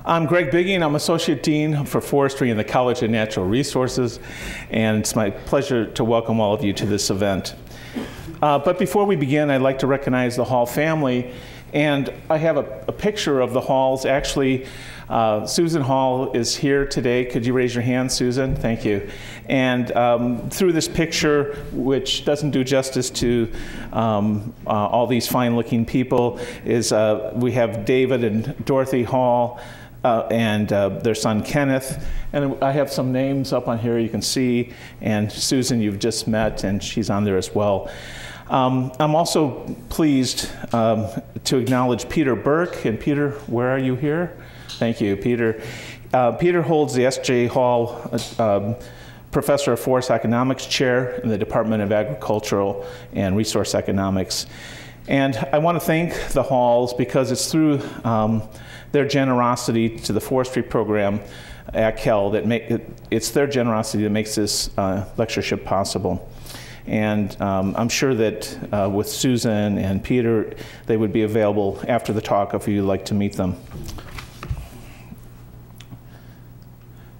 I'm Greg Biggie, and I'm Associate Dean for Forestry in the College of Natural Resources, and it's my pleasure to welcome all of you to this event. But before we begin, I'd like to recognize the Hall family, and I have a picture of the Halls. Actually, Susan Hall is here today. Could you raise your hand, Susan? Thank you. And through this picture, which doesn't do justice to all these fine-looking people, is we have David and Dorothy Hall and their son Kenneth. And I have some names up on here you can see. And Susan, you've just met, and she's on there as well. I'm also pleased to acknowledge Peter Burke. And Peter, where are you here? Thank you, Peter. Peter holds the S.J. Hall Professor of Forest Economics Chair in the Department of Agricultural and Resource Economics. And I want to thank the Halls because it's through their generosity to the forestry program at Cal that it's their generosity that makes this lectureship possible. And I'm sure that with Susan and Peter, they would be available after the talk if you'd like to meet them.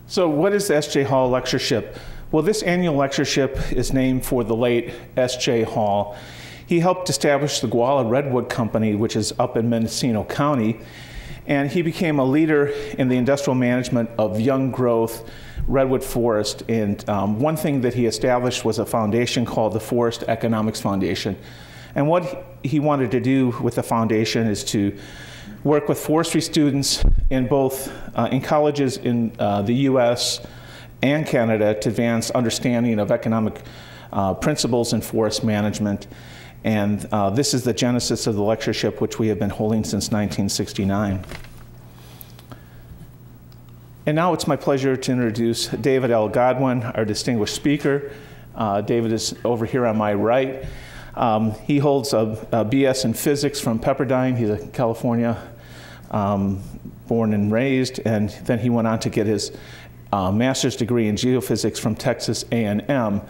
So what is the S.J. Hall Lectureship? Well, this annual lectureship is named for the late S.J. Hall. He helped establish the Guala Redwood Company, which is up in Mendocino County, and he became a leader in the industrial management of young growth redwood forest. And one thing that he established was a foundation called the Forest Economics Foundation. And what he wanted to do with the foundation is to work with forestry students in both in colleges in the US and Canada to advance understanding of economic principles in forest management. And this is the genesis of the lectureship, which we have been holding since 1969. And now it's my pleasure to introduce David L. Godwin, our distinguished speaker. David is over here on my right. He holds a BS in physics from Pepperdine. He's a California born and raised, and then he went on to get his master's degree in geophysics from Texas A&M.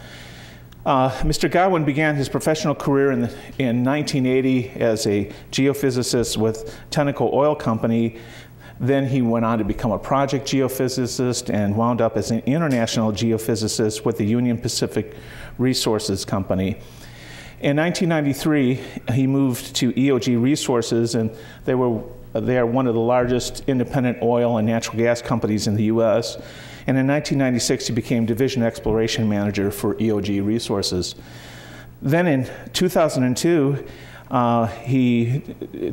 Mr. Godwin began his professional career in 1980 as a geophysicist with Tenneco Oil Company. Then he went on to become a project geophysicist and wound up as an international geophysicist with the Union Pacific Resources Company. In 1993, he moved to EOG Resources, and they are one of the largest independent oil and natural gas companies in the U.S. And in 1996, he became Division Exploration Manager for EOG Resources. Then in 2002, he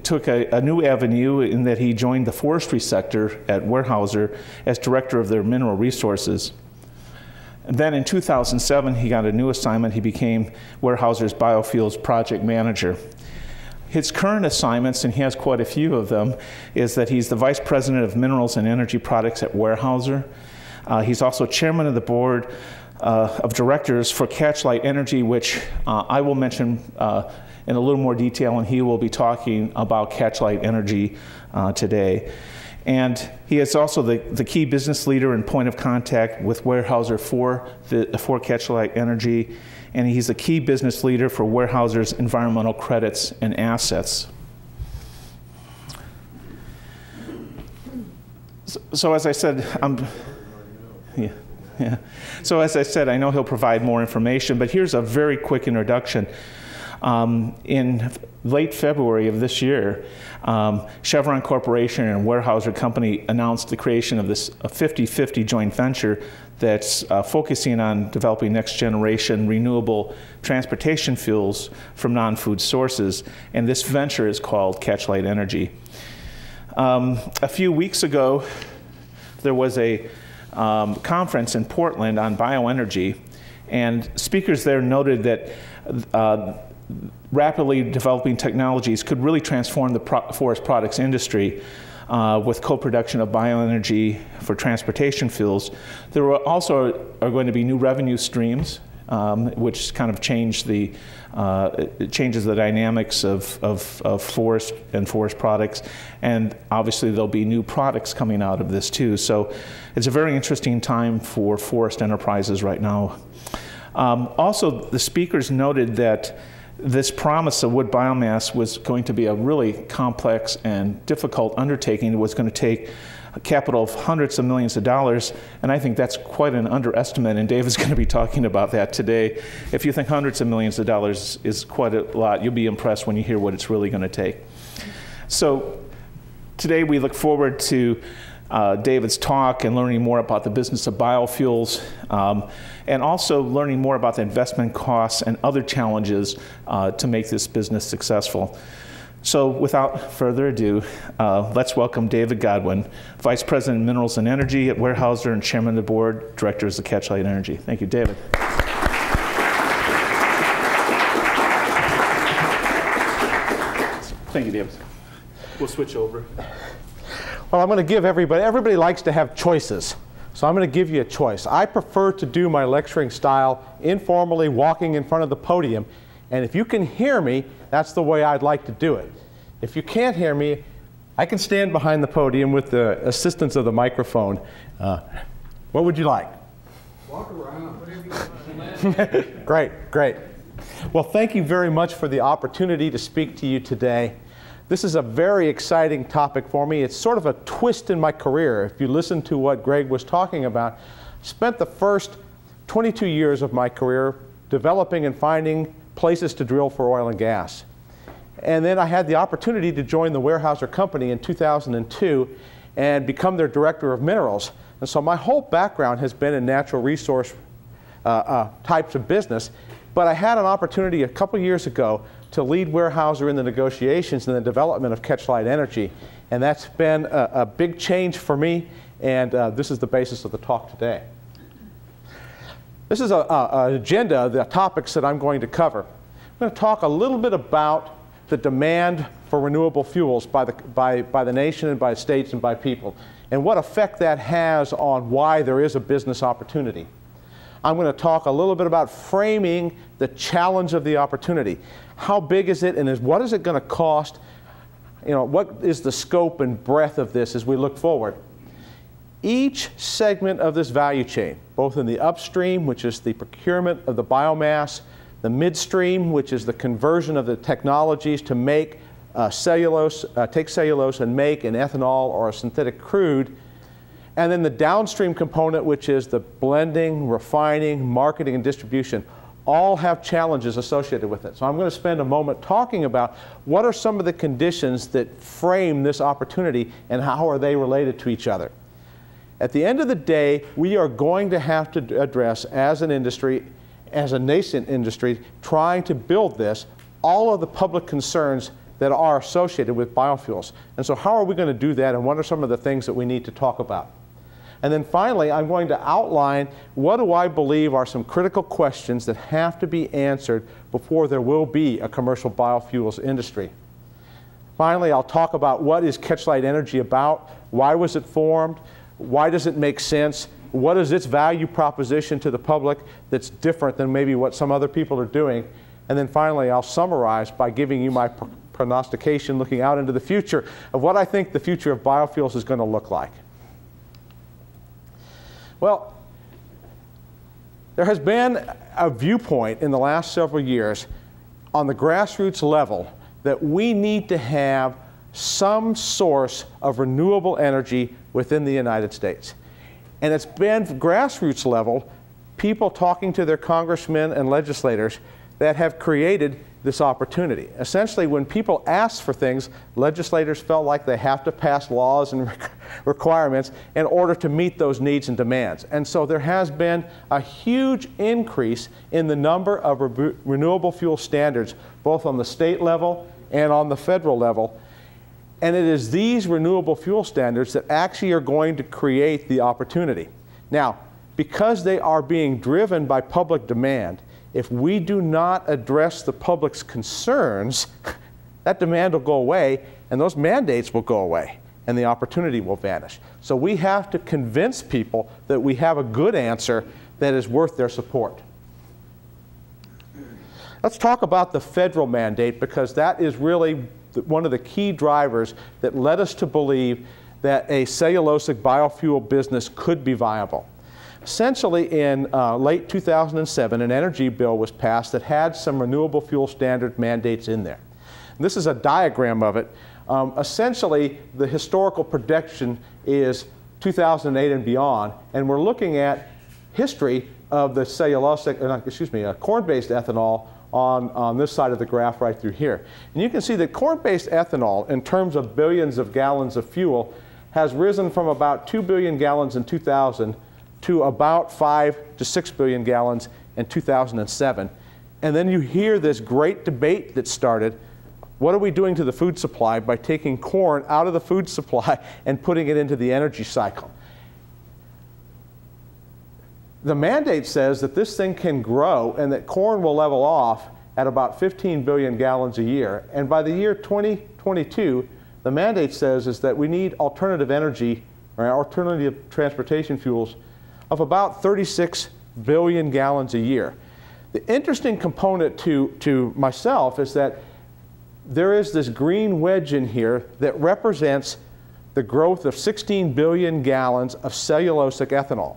took a new avenue in that he joined the forestry sector at Weyerhaeuser as Director of their Mineral Resources. And then in 2007, he got a new assignment. He became Weyerhaeuser's Biofuels Project Manager. His current assignments, and he has quite a few of them, is that he's the Vice President of Minerals and Energy Products at Weyerhaeuser. He's also Chairman of the Board of Directors for Catchlight Energy, which I will mention in a little more detail, and he will be talking about Catchlight Energy today. And he is also the key business leader and point of contact with Weyerhaeuser for Catchlight Energy, and he's a key business leader for Weyerhaeuser's environmental credits and assets. So as I said, So as I said, I know he'll provide more information, but here's a very quick introduction. In late February of this year, Chevron Corporation and Weyerhaeuser Company announced the creation of this 50-50 joint venture that's focusing on developing next generation renewable transportation fuels from non-food sources, and this venture is called Catchlight Energy. A few weeks ago, there was a conference in Portland on bioenergy, and speakers there noted that rapidly developing technologies could really transform the forest products industry with co-production of bioenergy for transportation fuels. There also are going to be new revenue streams, which kind of changes the dynamics of forest and forest products, and obviously there'll be new products coming out of this too. So it's a very interesting time for forest enterprises right now. Also, the speakers noted that this promise of wood biomass was going to be a really complex and difficult undertaking. It was going to take capital of hundreds of millions of dollars, and I think that's quite an underestimate, and Dave is going to be talking about that today. If you think hundreds of millions of dollars is quite a lot, you'll be impressed when you hear what it's really going to take. So today we look forward to David's talk and learning more about the business of biofuels, and also learning more about the investment costs and other challenges to make this business successful. So without further ado, let's welcome David Godwin, Vice President of Minerals and Energy at Weyerhaeuser and Chairman of the Board, Directors of Catchlight Energy. Thank you, David. Thank you, David. We'll switch over. Well, I'm going to give everybody likes to have choices. So I'm going to give you a choice. I prefer to do my lecturing style informally, walking in front of the podium. And if you can hear me, that's the way I'd like to do it. If you can't hear me, I can stand behind the podium with the assistance of the microphone. What would you like? Walk around. Whatever you want. Great, great. Well, thank you very much for the opportunity to speak to you today. This is a very exciting topic for me. It's sort of a twist in my career. If you listen to what Greg was talking about, I spent the first 22 years of my career developing and finding places to drill for oil and gas. And then I had the opportunity to join the Weyerhaeuser company in 2002 and become their director of minerals. And so my whole background has been in natural resource types of business. But I had an opportunity a couple years ago to lead Weyerhaeuser in the negotiations and the development of Catchlight Energy. And that's been a big change for me, and this is the basis of the talk today. This is an agenda of the topics that I'm going to cover. I'm going to talk a little bit about the demand for renewable fuels by the nation and by states and by people, and what effect that has on why there is a business opportunity. I'm going to talk a little bit about framing the challenge of the opportunity. How big is it, and what is it going to cost? You know, what is the scope and breadth of this as we look forward? Each segment of this value chain, both in the upstream, which is the procurement of the biomass, the midstream, which is the conversion of the technologies to make cellulose, take cellulose and make an ethanol or a synthetic crude, and then the downstream component, which is the blending, refining, marketing, and distribution, all have challenges associated with it. So I'm going to spend a moment talking about what are some of the conditions that frame this opportunity and how are they related to each other. At the end of the day, we are going to have to address, as an industry, as a nascent industry, trying to build this, all of the public concerns that are associated with biofuels. And so how are we going to do that, and what are some of the things that we need to talk about? And then finally, I'm going to outline what do I believe are some critical questions that have to be answered before there will be a commercial biofuels industry. Finally, I'll talk about what is Catchlight Energy about, why was it formed, why does it make sense, what is its value proposition to the public that's different than maybe what some other people are doing. And then finally, I'll summarize by giving you my prognostication looking out into the future of what I think the future of biofuels is going to look like. Well, there has been a viewpoint in the last several years on the grassroots level that we need to have some source of renewable energy within the United States. And it's been grassroots level, people talking to their congressmen and legislators that have created this opportunity. Essentially, when people ask for things, legislators felt like they have to pass laws and requirements in order to meet those needs and demands. And so there has been a huge increase in the number of renewable fuel standards, both on the state level and on the federal level. And it is these renewable fuel standards that actually are going to create the opportunity. Now, because they are being driven by public demand, if we do not address the public's concerns, that demand will go away, and those mandates will go away, and the opportunity will vanish. So we have to convince people that we have a good answer that is worth their support. Let's talk about the federal mandate, because that is really one of the key drivers that led us to believe that a cellulosic biofuel business could be viable. Essentially, in late 2007, an energy bill was passed that had some renewable fuel standard mandates in there. And this is a diagram of it. Essentially, the historical projection is 2008 and beyond, and we're looking at history of the cellulosic, corn-based ethanol on this side of the graph right through here. And you can see that corn-based ethanol, in terms of billions of gallons of fuel, has risen from about 2 billion gallons in 2000 to about 5 to 6 billion gallons in 2007. And then you hear this great debate that started. What are we doing to the food supply by taking corn out of the food supply and putting it into the energy cycle? The mandate says that this thing can grow and that corn will level off at about 15 billion gallons a year. And by the year 2022, the mandate says is that we need alternative energy or alternative transportation fuels of about 36 billion gallons a year. The interesting component to myself is that there is this green wedge in here that represents the growth of 16 billion gallons of cellulosic ethanol.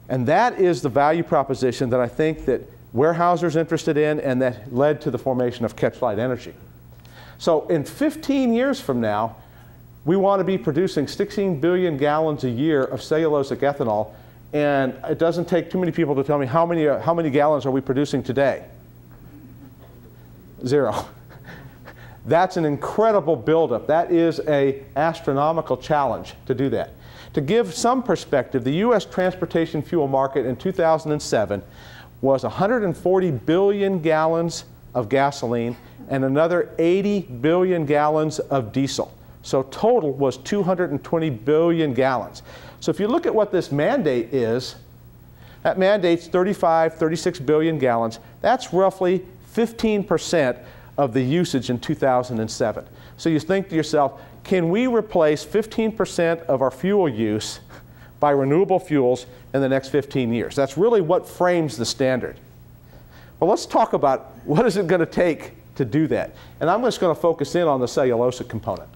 And that is the value proposition that I think that Weyerhaeuser's interested in and that led to the formation of Catchlight Energy. So in 15 years from now, we want to be producing 16 billion gallons a year of cellulosic ethanol, and it doesn't take too many people to tell me how many gallons are we producing today? 0. That's an incredible buildup. That is an astronomical challenge to do that. To give some perspective, the U.S. transportation fuel market in 2007 was 140 billion gallons of gasoline and another 80 billion gallons of diesel. So total was 220 billion gallons. So if you look at what this mandate is, that mandate's 36 billion gallons. That's roughly 15% of the usage in 2007. So you think to yourself, can we replace 15% of our fuel use by renewable fuels in the next 15 years? That's really what frames the standard. Well, let's talk about what is it going to take to do that. And I'm just going to focus in on the cellulosic component.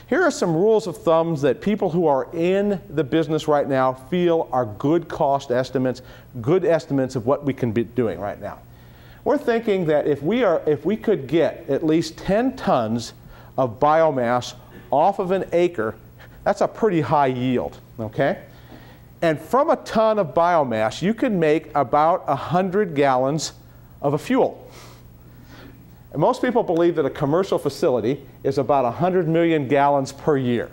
Here are some rules of thumb that people who are in the business right now feel are good cost estimates, good estimates of what we can be doing right now. We're thinking that if we could get at least 10 tons of biomass off of an acre, that's a pretty high yield, okay? And from a ton of biomass, you can make about 100 gallons of a fuel. And most people believe that a commercial facility is about 100 million gallons per year.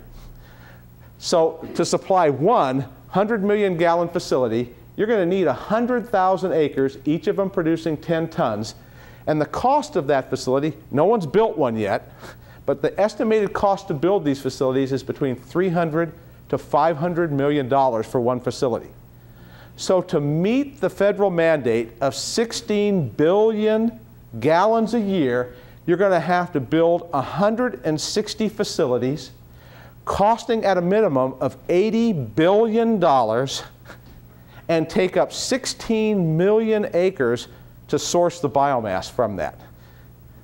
So to supply one 100 million gallon facility, you're going to need 100,000 acres, each of them producing 10 tons. And the cost of that facility, no one's built one yet, but the estimated cost to build these facilities is between $300 to $500 million for one facility. So to meet the federal mandate of 16 billion gallons a year, you're going to have to build 160 facilities costing at a minimum of $80 billion and take up 16 million acres to source the biomass from that.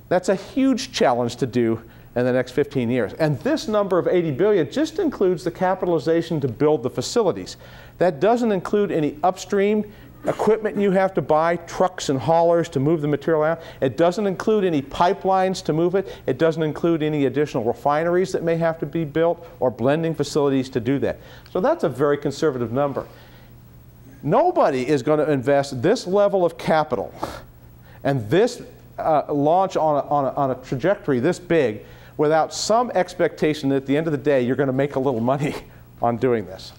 That's a huge challenge to do in the next 15 years. And this number of 80 billion just includes the capitalization to build the facilities. That doesn't include any upstream equipment you have to buy, trucks and haulers to move the material out. It doesn't include any pipelines to move it. It doesn't include any additional refineries that may have to be built or blending facilities to do that. So that's a very conservative number. Nobody is going to invest this level of capital and this launch on a trajectory this big without some expectation that at the end of the day you're going to make a little money on doing this.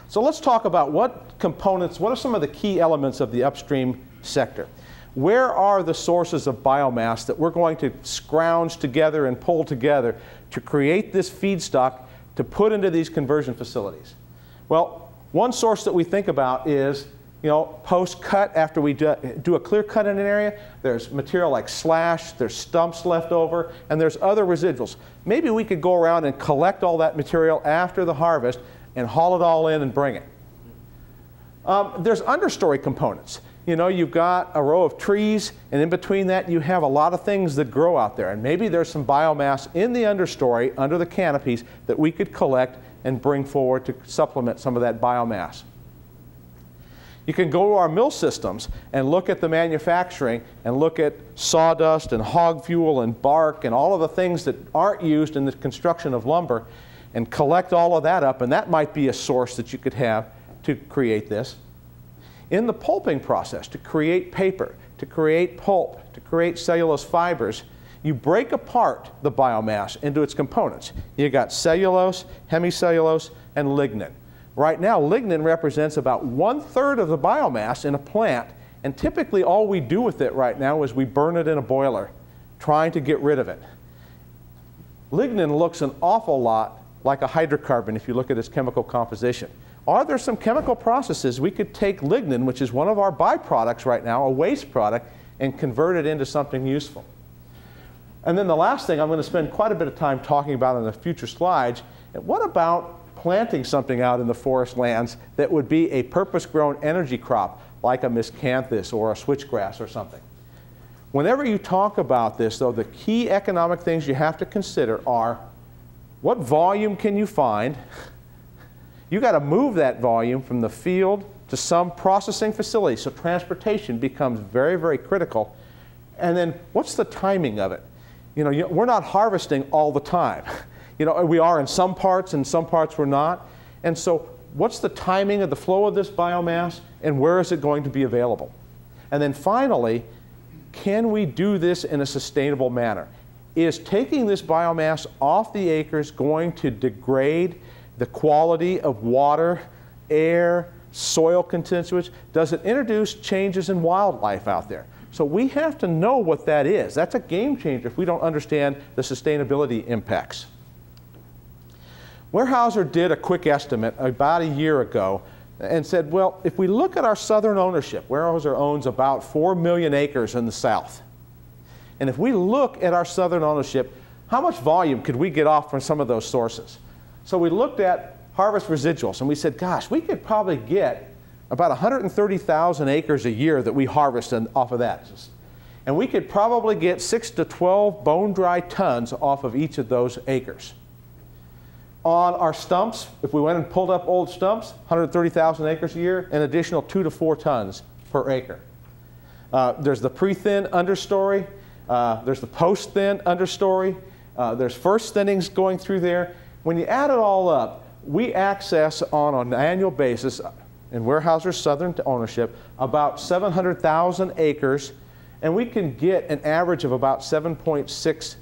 So let's talk about what components, what are some of the key elements of the upstream sector? Where are the sources of biomass that we're going to scrounge together and pull together to create this feedstock to put into these conversion facilities? Well, one source that we think about is, post-cut, after we do a clear cut in an area, there's material like slash, there's stumps left over, and there's other residuals. Maybe we could go around and collect all that material after the harvest and haul it all in and bring it. There's understory components. You've got a row of trees, and in between that you have a lot of things that grow out there. And maybe there's some biomass in the understory, under the canopies, that we could collect and bring forward to supplement some of that biomass. You can go to our mill systems and look at the manufacturing and look at sawdust and hog fuel and bark and all of the things that aren't used in the construction of lumber and collect all of that up, and that might be a source that you could have to create this. In the pulping process, to create paper, to create pulp, to create cellulose fibers, you break apart the biomass into its components. You got cellulose, hemicellulose, and lignin. Right now, lignin represents about 1/3 of the biomass in a plant, and typically all we do with it right now is we burn it in a boiler, trying to get rid of it. Lignin looks an awful lot like a hydrocarbon if you look at its chemical composition. Are there some chemical processes we could take lignin, which is one of our byproducts right now, a waste product, and convert it into something useful? And then the last thing I'm going to spend quite a bit of time talking about in the future slides, what about planting something out in the forest lands that would be a purpose-grown energy crop, like a miscanthus or a switchgrass or something? Whenever you talk about this, though, the key economic things you have to consider are, what volume can you find? You got to move that volume from the field to some processing facility, so transportation becomes very, very critical. And then what's the timing of it? You know, we're not harvesting all the time. You know, we are in some parts, and some parts we're not. And so what's the timing of the flow of this biomass, and where is it going to be available? And then finally, can we do this in a sustainable manner? Is taking this biomass off the acres going to degrade the quality of water, air, soil constituents? Does it introduce changes in wildlife out there? So we have to know what that is. That's a game changer if we don't understand the sustainability impacts. Weyerhaeuser did a quick estimate about a year ago and said, well, if we look at our southern ownership, Weyerhaeuser owns about 4 million acres in the south. And if we look at our southern ownership, how much volume could we get off from some of those sources? So we looked at harvest residuals, and we said, gosh, we could probably get about 130,000 acres a year that we harvest off of that. And we could probably get 6 to 12 bone-dry tons off of each of those acres. On our stumps, if we went and pulled up old stumps, 130,000 acres a year, an additional 2 to 4 tons per acre. There's the pre-thin understory. There's the post-thin understory. There's first thinnings going through there. When you add it all up, we access on an annual basis, in Weyerhaeuser's southern ownership, about 700,000 acres, and we can get an average of about 7.6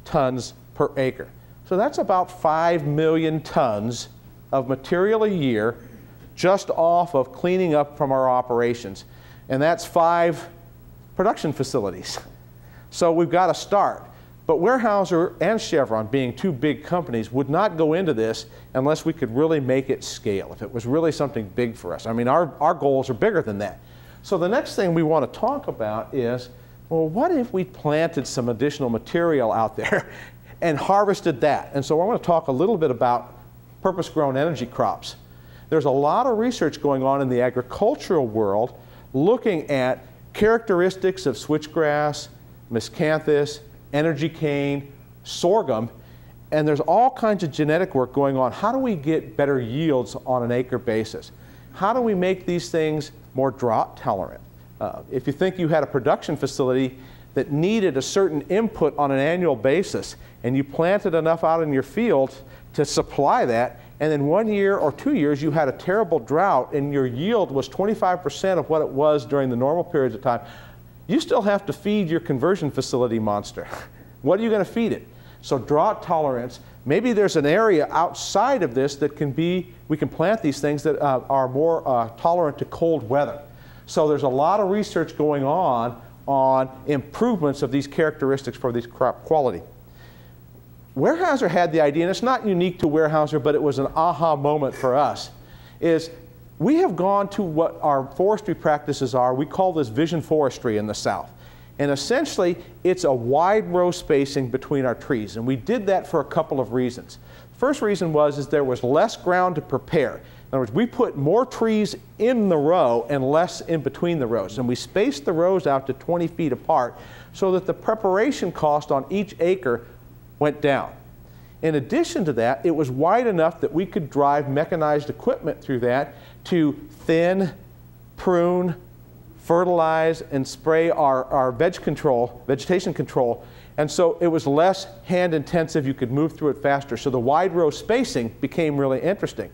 tons per acre. So that's about 5 million tons of material a year just off of cleaning up from our operations. And that's 5 production facilities. So we've got to start. But Weyerhaeuser and Chevron, being 2 big companies, would not go into this unless we could really make it scale, if it was really something big for us. I mean, our goals are bigger than that. So the next thing we want to talk about is, well, what if we planted some additional material out there and harvested that? And so I want to talk a little bit about purpose-grown energy crops. There's a lot of research going on in the agricultural world looking at characteristics of switchgrass, miscanthus, energy cane, sorghum, and there's all kinds of genetic work going on. How do we get better yields on an acre basis? How do we make these things more drought tolerant? If you think you had a production facility that needed a certain input on an annual basis, and you planted enough out in your field to supply that, and then 1 year or 2 years you had a terrible drought and your yield was 25% of what it was during the normal periods of time, you still have to feed your conversion facility monster. What are you going to feed it? So drought tolerance, maybe there's an area outside of this that we can plant these things that are more tolerant to cold weather. So there's a lot of research going on improvements of these characteristics for these crop quality. Weyerhaeuser had the idea, and it's not unique to Weyerhaeuser, but it was an aha moment for us, is we have gone to what our forestry practices are. We call this vision forestry in the South. And essentially, it's a wide row spacing between our trees. And we did that for a couple of reasons. First reason is there was less ground to prepare. In other words, we put more trees in the row and less in between the rows. And we spaced the rows out to 20 feet apart so that the preparation cost on each acre went down. In addition to that, it was wide enough that we could drive mechanized equipment through that to thin, prune, fertilize, and spray our vegetation control. And so it was less hand intensive. You could move through it faster. So the wide row spacing became really interesting.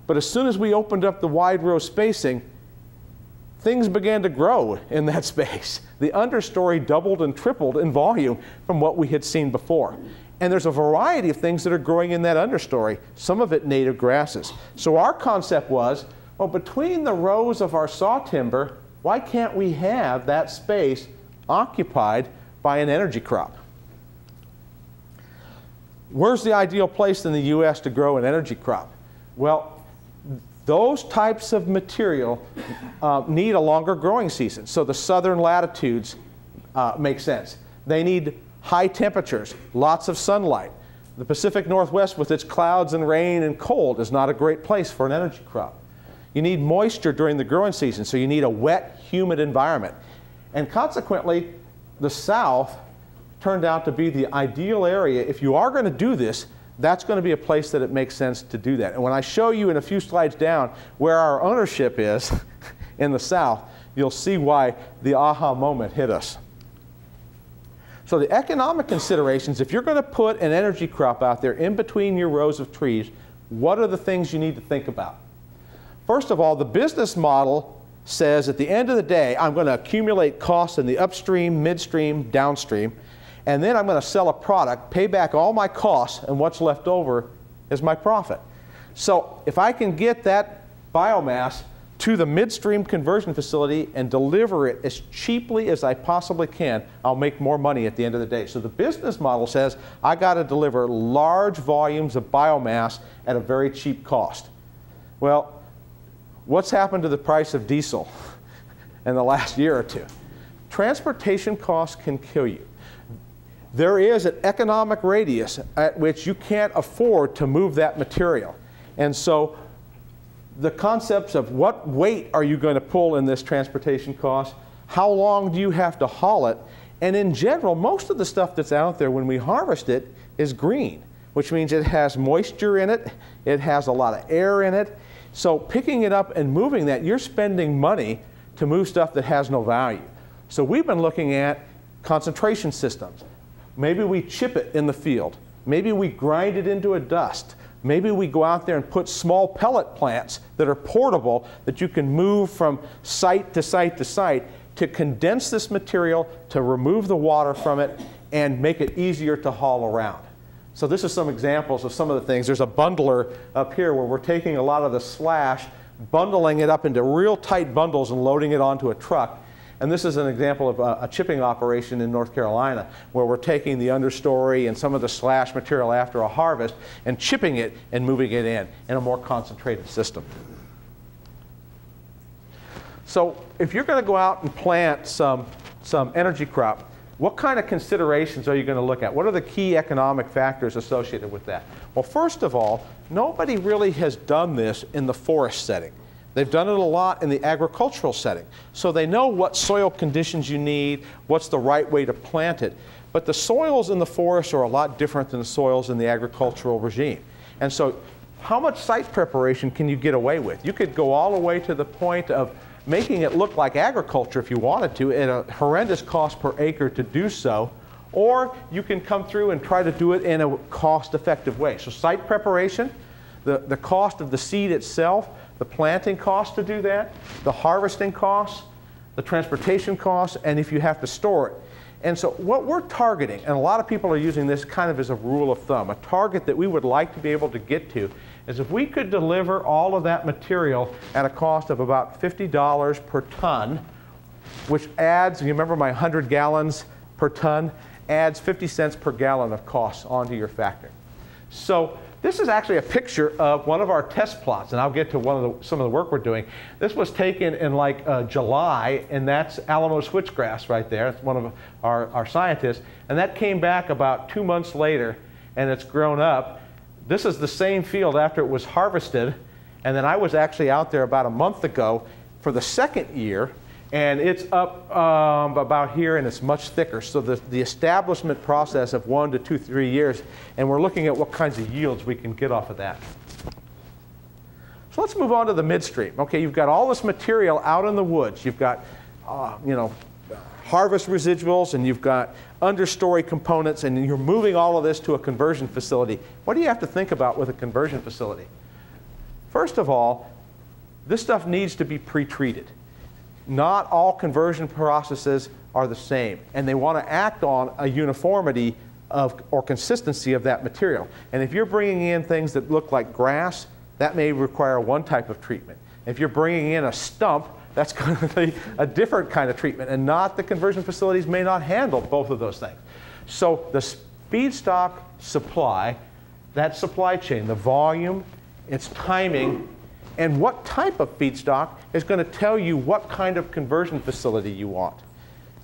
But as soon as we opened up the wide row spacing, things began to grow in that space. The understory doubled and tripled in volume from what we had seen before. And there's a variety of things that are growing in that understory, some of it native grasses. So our concept was, well, between the rows of our saw timber, why can't we have that space occupied by an energy crop? Where's the ideal place in the US to grow an energy crop? Well, those types of material need a longer growing season. So the southern latitudes make sense. They need high temperatures, lots of sunlight. The Pacific Northwest with its clouds and rain and cold is not a great place for an energy crop. You need moisture during the growing season, so you need a wet, humid environment. And consequently, the South turned out to be the ideal area. If you are going to do this, that's going to be a place that it makes sense to do that. And when I show you in a few slides down where our ownership is in the South, you'll see why the aha moment hit us. So the economic considerations, if you're going to put an energy crop out there in between your rows of trees, what are the things you need to think about? First of all, the business model says at the end of the day, I'm going to accumulate costs in the upstream, midstream, downstream, and then I'm going to sell a product, pay back all my costs, and what's left over is my profit. So if I can get that biomass to the midstream conversion facility and deliver it as cheaply as I possibly can, I'll make more money at the end of the day. So the business model says I got to deliver large volumes of biomass at a very cheap cost. Well, what's happened to the price of diesel in the last year or two? Transportation costs can kill you. There is an economic radius at which you can't afford to move that material. And so the concepts of what weight are you going to pull in this transportation cost, how long do you have to haul it, and in general, most of the stuff that's out there when we harvest it is green, which means it has moisture in it, it has a lot of air in it. So picking it up and moving that, you're spending money to move stuff that has no value. So we've been looking at concentration systems. Maybe we chip it in the field. Maybe we grind it into a dust. Maybe we go out there and put small pellet plants that are portable that you can move from site to site to site to condense this material, to remove the water from it, and make it easier to haul around. So this is some examples of some of the things. There's a bundler up here where we're taking a lot of the slash, bundling it up into real tight bundles and loading it onto a truck. And this is an example of a chipping operation in North Carolina where we're taking the understory and some of the slash material after a harvest and chipping it and moving it in a more concentrated system. So if you're going to go out and plant some energy crop, what kind of considerations are you going to look at? What are the key economic factors associated with that? Well, first of all, nobody really has done this in the forest setting. They've done it a lot in the agricultural setting. So they know what soil conditions you need, what's the right way to plant it. But the soils in the forest are a lot different than the soils in the agricultural regime. And so how much site preparation can you get away with? You could go all the way to the point of making it look like agriculture if you wanted to at a horrendous cost per acre to do so. Or you can come through and try to do it in a cost-effective way. So site preparation, the cost of the seed itself, the planting cost to do that, the harvesting costs, the transportation costs, and if you have to store it. And so what we're targeting, and a lot of people are using this kind of as a rule of thumb, a target that we would like to be able to get to, is if we could deliver all of that material at a cost of about $50 per ton, which adds, you remember my 100 gallons per ton, adds 50 cents per gallon of costs onto your factory. So this is actually a picture of one of our test plots, and I'll get to some of the work we're doing. This was taken in like July, and that's Alamo switchgrass right there. It's one of our scientists, and that came back about 2 months later, and it's grown up. This is the same field after it was harvested, and then I was actually out there about a month ago for the second year, and it's up about here, and it's much thicker. So the establishment process of 1 to 2, 3 years, and we're looking at what kinds of yields we can get off of that. So let's move on to the midstream. Okay, you've got all this material out in the woods. You've got, harvest residuals, and you've got understory components, and you're moving all of this to a conversion facility. What do you have to think about with a conversion facility? First of all, this stuff needs to be pre-treated. Not all conversion processes are the same, and they want to act on a uniformity or consistency of that material. And if you're bringing in things that look like grass, that may require one type of treatment. If you're bringing in a stump, that's going to be a different kind of treatment, and the conversion facilities may not handle both of those things. So the feedstock supply, that supply chain, the volume, its timing, and what type of feedstock is going to tell you what kind of conversion facility you want.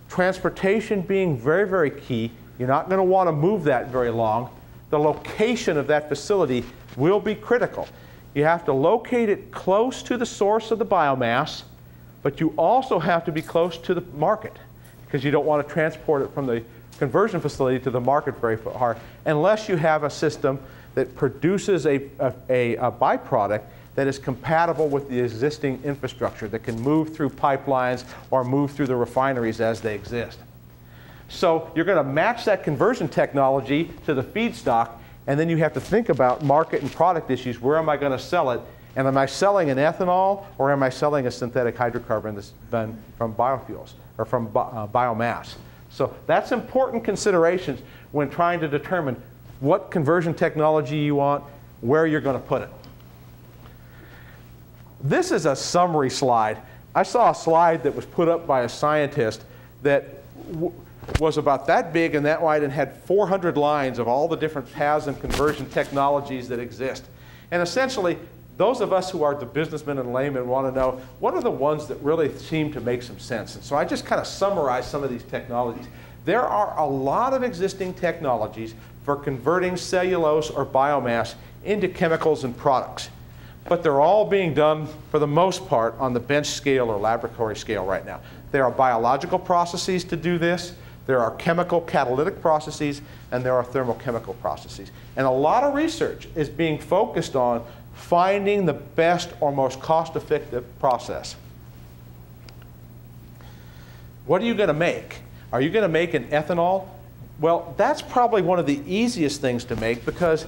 Transportation being very, very key. You're not going to want to move that very long. The location of that facility will be critical. You have to locate it close to the source of the biomass, but you also have to be close to the market because you don't want to transport it from the conversion facility to the market very far unless you have a system that produces a byproduct that is compatible with the existing infrastructure that can move through pipelines or move through the refineries as they exist. So you're going to match that conversion technology to the feedstock, and then you have to think about market and product issues. Where am I going to sell it? And am I selling an ethanol, or am I selling a synthetic hydrocarbon that's been from biofuels or from biomass? So that's important considerations when trying to determine what conversion technology you want, where you're going to put it. This is a summary slide. I saw a slide that was put up by a scientist that was about that big and that wide and had 400 lines of all the different paths and conversion technologies that exist. And essentially, those of us who are the businessmen and laymen want to know what are the ones that really seem to make some sense. And so I just kind of summarized some of these technologies. There are a lot of existing technologies for converting cellulose or biomass into chemicals and products. But they're all being done, for the most part, on the bench scale or laboratory scale right now. There are biological processes to do this. There are chemical catalytic processes, and there are thermochemical processes. And a lot of research is being focused on finding the best or most cost-effective process. What are you going to make? Are you going to make an ethanol? Well, that's probably one of the easiest things to make because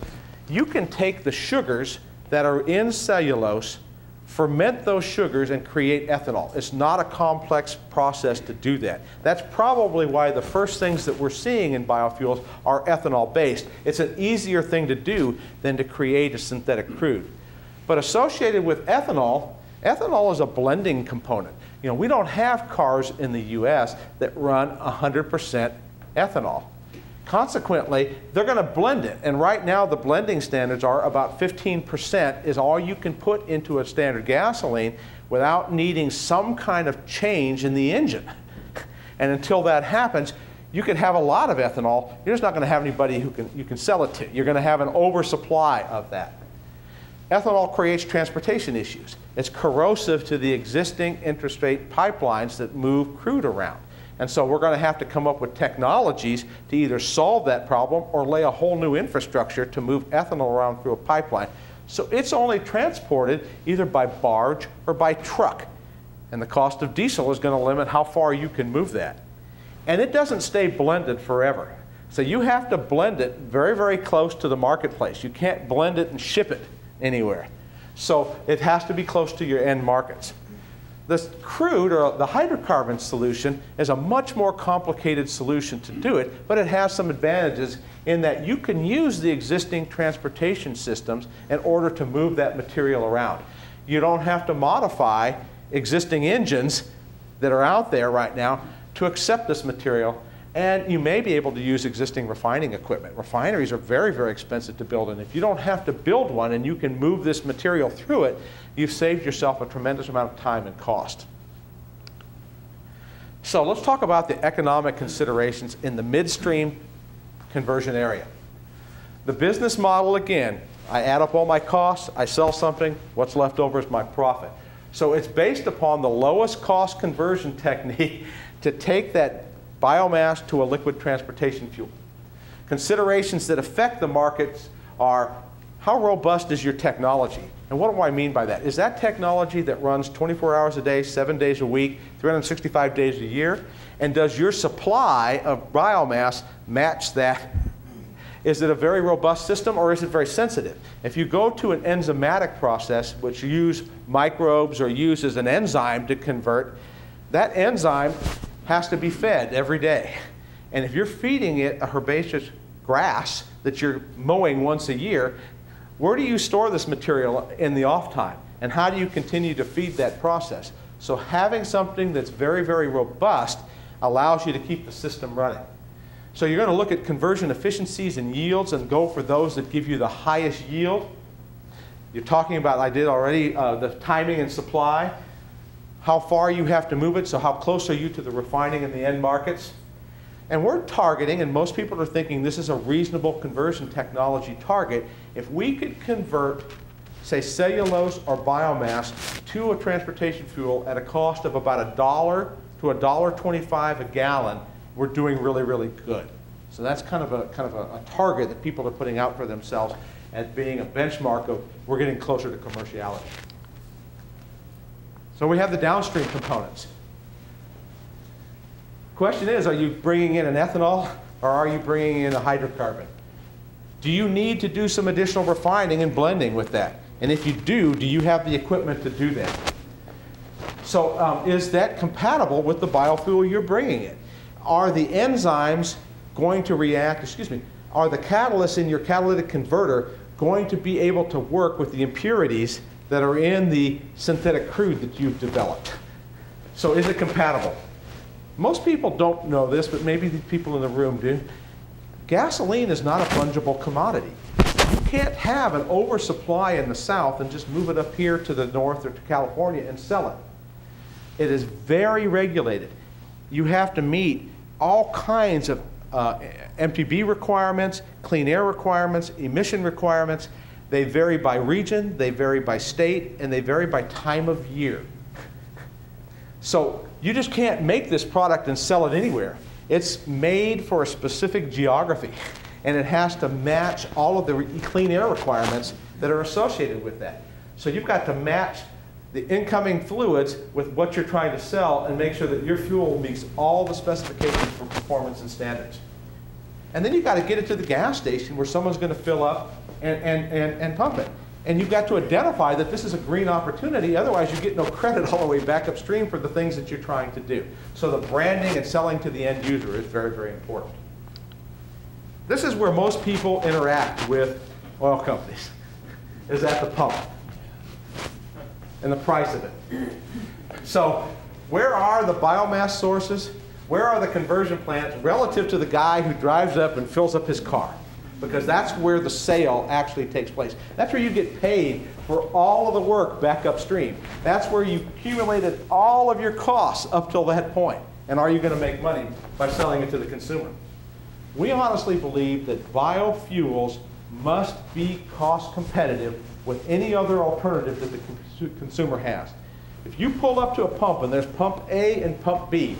you can take the sugars that are in cellulose, ferment those sugars, and create ethanol. It's not a complex process to do that. That's probably why the first things that we're seeing in biofuels are ethanol-based. It's an easier thing to do than to create a synthetic crude. But associated with ethanol, ethanol is a blending component. You know, we don't have cars in the US that run 100% ethanol. Consequently, they're going to blend it. And right now, the blending standards are about 15% is all you can put into a standard gasoline without needing some kind of change in the engine. And until that happens, you could have a lot of ethanol. You're just not going to have anybody who you can sell it to. You're going to have an oversupply of that. Ethanol creates transportation issues. It's corrosive to the existing interstate pipelines that move crude around. And so we're going to have to come up with technologies to either solve that problem or lay a whole new infrastructure to move ethanol around through a pipeline. So it's only transported either by barge or by truck. And the cost of diesel is going to limit how far you can move that. And it doesn't stay blended forever. So you have to blend it very, very close to the marketplace. You can't blend it and ship it anywhere. So it has to be close to your end markets. The crude or the hydrocarbon solution is a much more complicated solution to do it, but it has some advantages in that you can use the existing transportation systems in order to move that material around. You don't have to modify existing engines that are out there right now to accept this material, and you may be able to use existing refining equipment. Refineries are very, very expensive to build, and if you don't have to build one and you can move this material through it, you've saved yourself a tremendous amount of time and cost. So let's talk about the economic considerations in the midstream conversion area. The business model, again, I add up all my costs, I sell something, what's left over is my profit. So it's based upon the lowest cost conversion technique to take that biomass to a liquid transportation fuel. Considerations that affect the markets are how robust is your technology? And what do I mean by that? Is that technology that runs 24 hours a day, 7 days a week, 365 days a year? And does your supply of biomass match that? Is it a very robust system, or is it very sensitive? If you go to an enzymatic process, which use microbes or uses an enzyme to convert, that enzyme has to be fed every day. And if you're feeding it a herbaceous grass that you're mowing once a year, where do you store this material in the off time? And how do you continue to feed that process? So having something that's very, very robust allows you to keep the system running. So you're going to look at conversion efficiencies and yields and go for those that give you the highest yield. You're talking about, I did already, the timing and supply, how far you have to move it, so how close are you to the refining and the end markets. And we're targeting, and most people are thinking this is a reasonable conversion technology target, if we could convert, say, cellulose or biomass to a transportation fuel at a cost of about $1 to $1.25 a gallon, we're doing really, really good. So that's kind of a target that people are putting out for themselves as being a benchmark of we're getting closer to commerciality. So we have the downstream components. Question is, are you bringing in an ethanol or are you bringing in a hydrocarbon? Do you need to do some additional refining and blending with that? And if you do you have the equipment to do that? So is that compatible with the biofuel you're bringing in? Are the enzymes going to react, are the catalysts in your catalytic converter going to be able to work with the impurities that are in the synthetic crude that you've developed? So is it compatible? Most people don't know this, but maybe the people in the room do. Gasoline is not a fungible commodity. You can't have an oversupply in the South and just move it up here to the north or to California and sell it. It is very regulated. You have to meet all kinds of MTB requirements, clean air requirements, emission requirements. They vary by region, they vary by state, and they vary by time of year. So you just can't make this product and sell it anywhere. It's made for a specific geography, and it has to match all of the clean air requirements that are associated with that. So you've got to match the incoming fluids with what you're trying to sell and make sure that your fuel meets all the specifications for performance and standards. And then you've got to get it to the gas station where someone's going to fill up and pump it. And you've got to identify that this is a green opportunity, otherwise you get no credit all the way back upstream for the things that you're trying to do. So the branding and selling to the end user is very, very important. This is where most people interact with oil companies, is at the pump and the price of it. So where are the biomass sources? Where are the conversion plants relative to the guy who drives up and fills up his car? Because that's where the sale actually takes place. That's where you get paid for all of the work back upstream. That's where you accumulated all of your costs up till that point. And are you going to make money by selling it to the consumer? We honestly believe that biofuels must be cost competitive with any other alternative that the consumer has. If you pull up to a pump and there's pump A and pump B,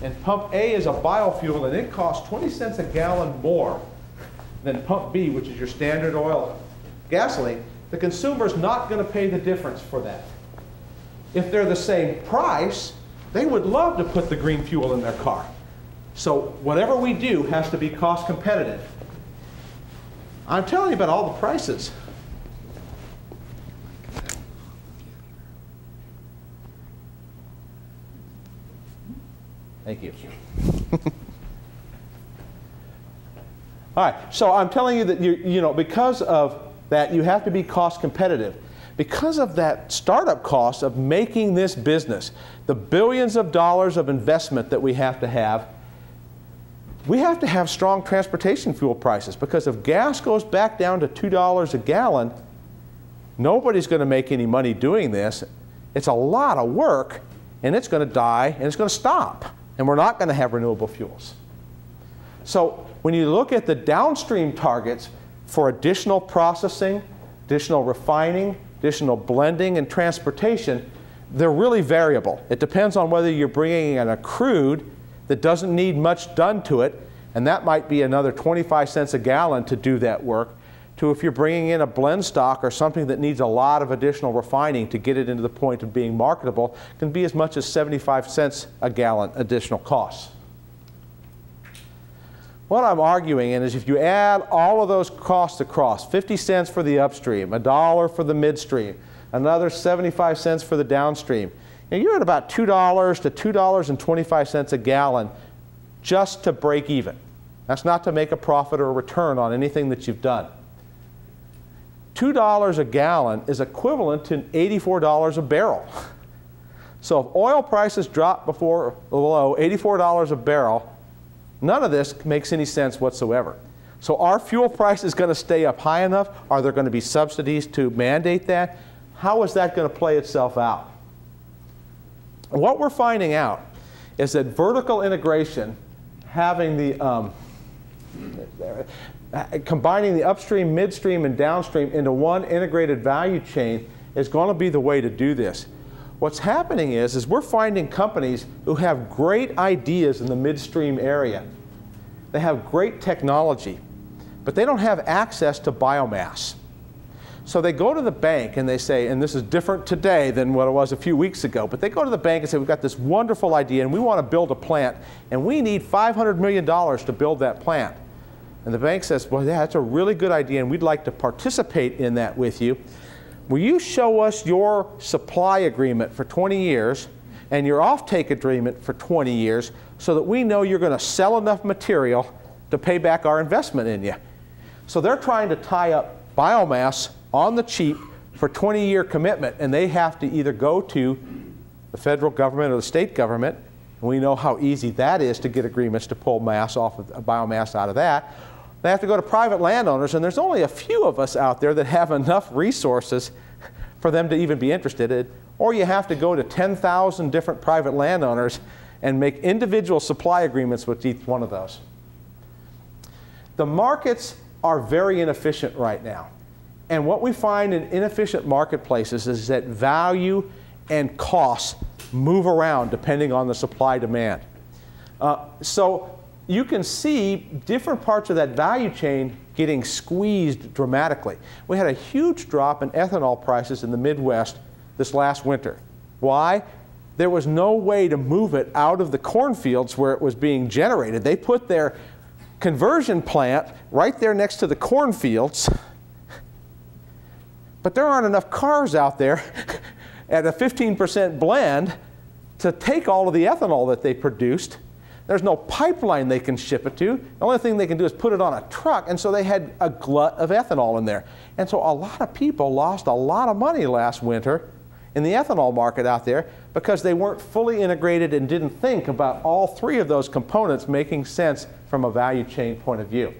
and pump A is a biofuel and it costs 20 cents a gallon more than pump B, which is your standard oil gasoline, the consumer's not going to pay the difference for that. If they're the same price, they would love to put the green fuel in their car. So whatever we do has to be cost competitive. I'm telling you about all the prices. Thank you. All right, so I'm telling you that because of that, you have to be cost competitive. Because of that startup cost of making this business, the billions of dollars of investment that we have to have strong transportation fuel prices. Because if gas goes back down to $2 a gallon, nobody's going to make any money doing this. It's a lot of work, and it's going to die, and it's going to stop. And we're not going to have renewable fuels. So when you look at the downstream targets for additional processing, additional refining, additional blending, and transportation, they're really variable. It depends on whether you're bringing in a crude that doesn't need much done to it, and that might be another 25 cents a gallon to do that work. to if you're bringing in a blend stock or something that needs a lot of additional refining to get it into the point of being marketable, can be as much as 75 cents a gallon additional costs. What I'm arguing is if you add all of those costs across, 50 cents for the upstream, $1 for the midstream, another 75 cents for the downstream, you're at about $2 to $2.25 a gallon just to break even. That's not to make a profit or a return on anything that you've done. $2 a gallon is equivalent to $84 a barrel. So if oil prices drop below $84 a barrel, none of this makes any sense whatsoever. So our fuel price is going to stay up high enough? Are there going to be subsidies to mandate that? How is that going to play itself out? What we're finding out is that vertical integration, having the combining the upstream, midstream, and downstream into one integrated value chain is going to be the way to do this. What's happening is we're finding companies who have great ideas in the midstream area. They have great technology, but they don't have access to biomass. So they go to the bank and they say, and this is different today than what it was a few weeks ago, but they go to the bank and say, we've got this wonderful idea and we want to build a plant and we need $500 million to build that plant. And the bank says, well, yeah, that's a really good idea and we'd like to participate in that with you. Will you show us your supply agreement for 20 years and your offtake agreement for 20 years so that we know you're going to sell enough material to pay back our investment in you? So they're trying to tie up biomass on the cheap for 20-year commitment, and they have to either go to the federal government or the state government, and we know how easy that is to get agreements to pull mass off of biomass out of that. They have to go to private landowners, and there's only a few of us out there that have enough resources for them to even be interested in, or you have to go to 10,000 different private landowners and make individual supply agreements with each one of those. The markets are very inefficient right now. And what we find in inefficient marketplaces is that value and costs move around depending on the supply-demand. So you can see different parts of that value chain getting squeezed dramatically. We had a huge drop in ethanol prices in the Midwest this last winter. Why? There was no way to move it out of the cornfields where it was being generated. They put their conversion plant right there next to the cornfields. But there aren't enough cars out there at a 15% blend to take all of the ethanol that they produced. There's no pipeline they can ship it to. The only thing they can do is put it on a truck, and so they had a glut of ethanol in there. And so a lot of people lost a lot of money last winter in the ethanol market out there because they weren't fully integrated and didn't think about all three of those components making sense from a value chain point of view.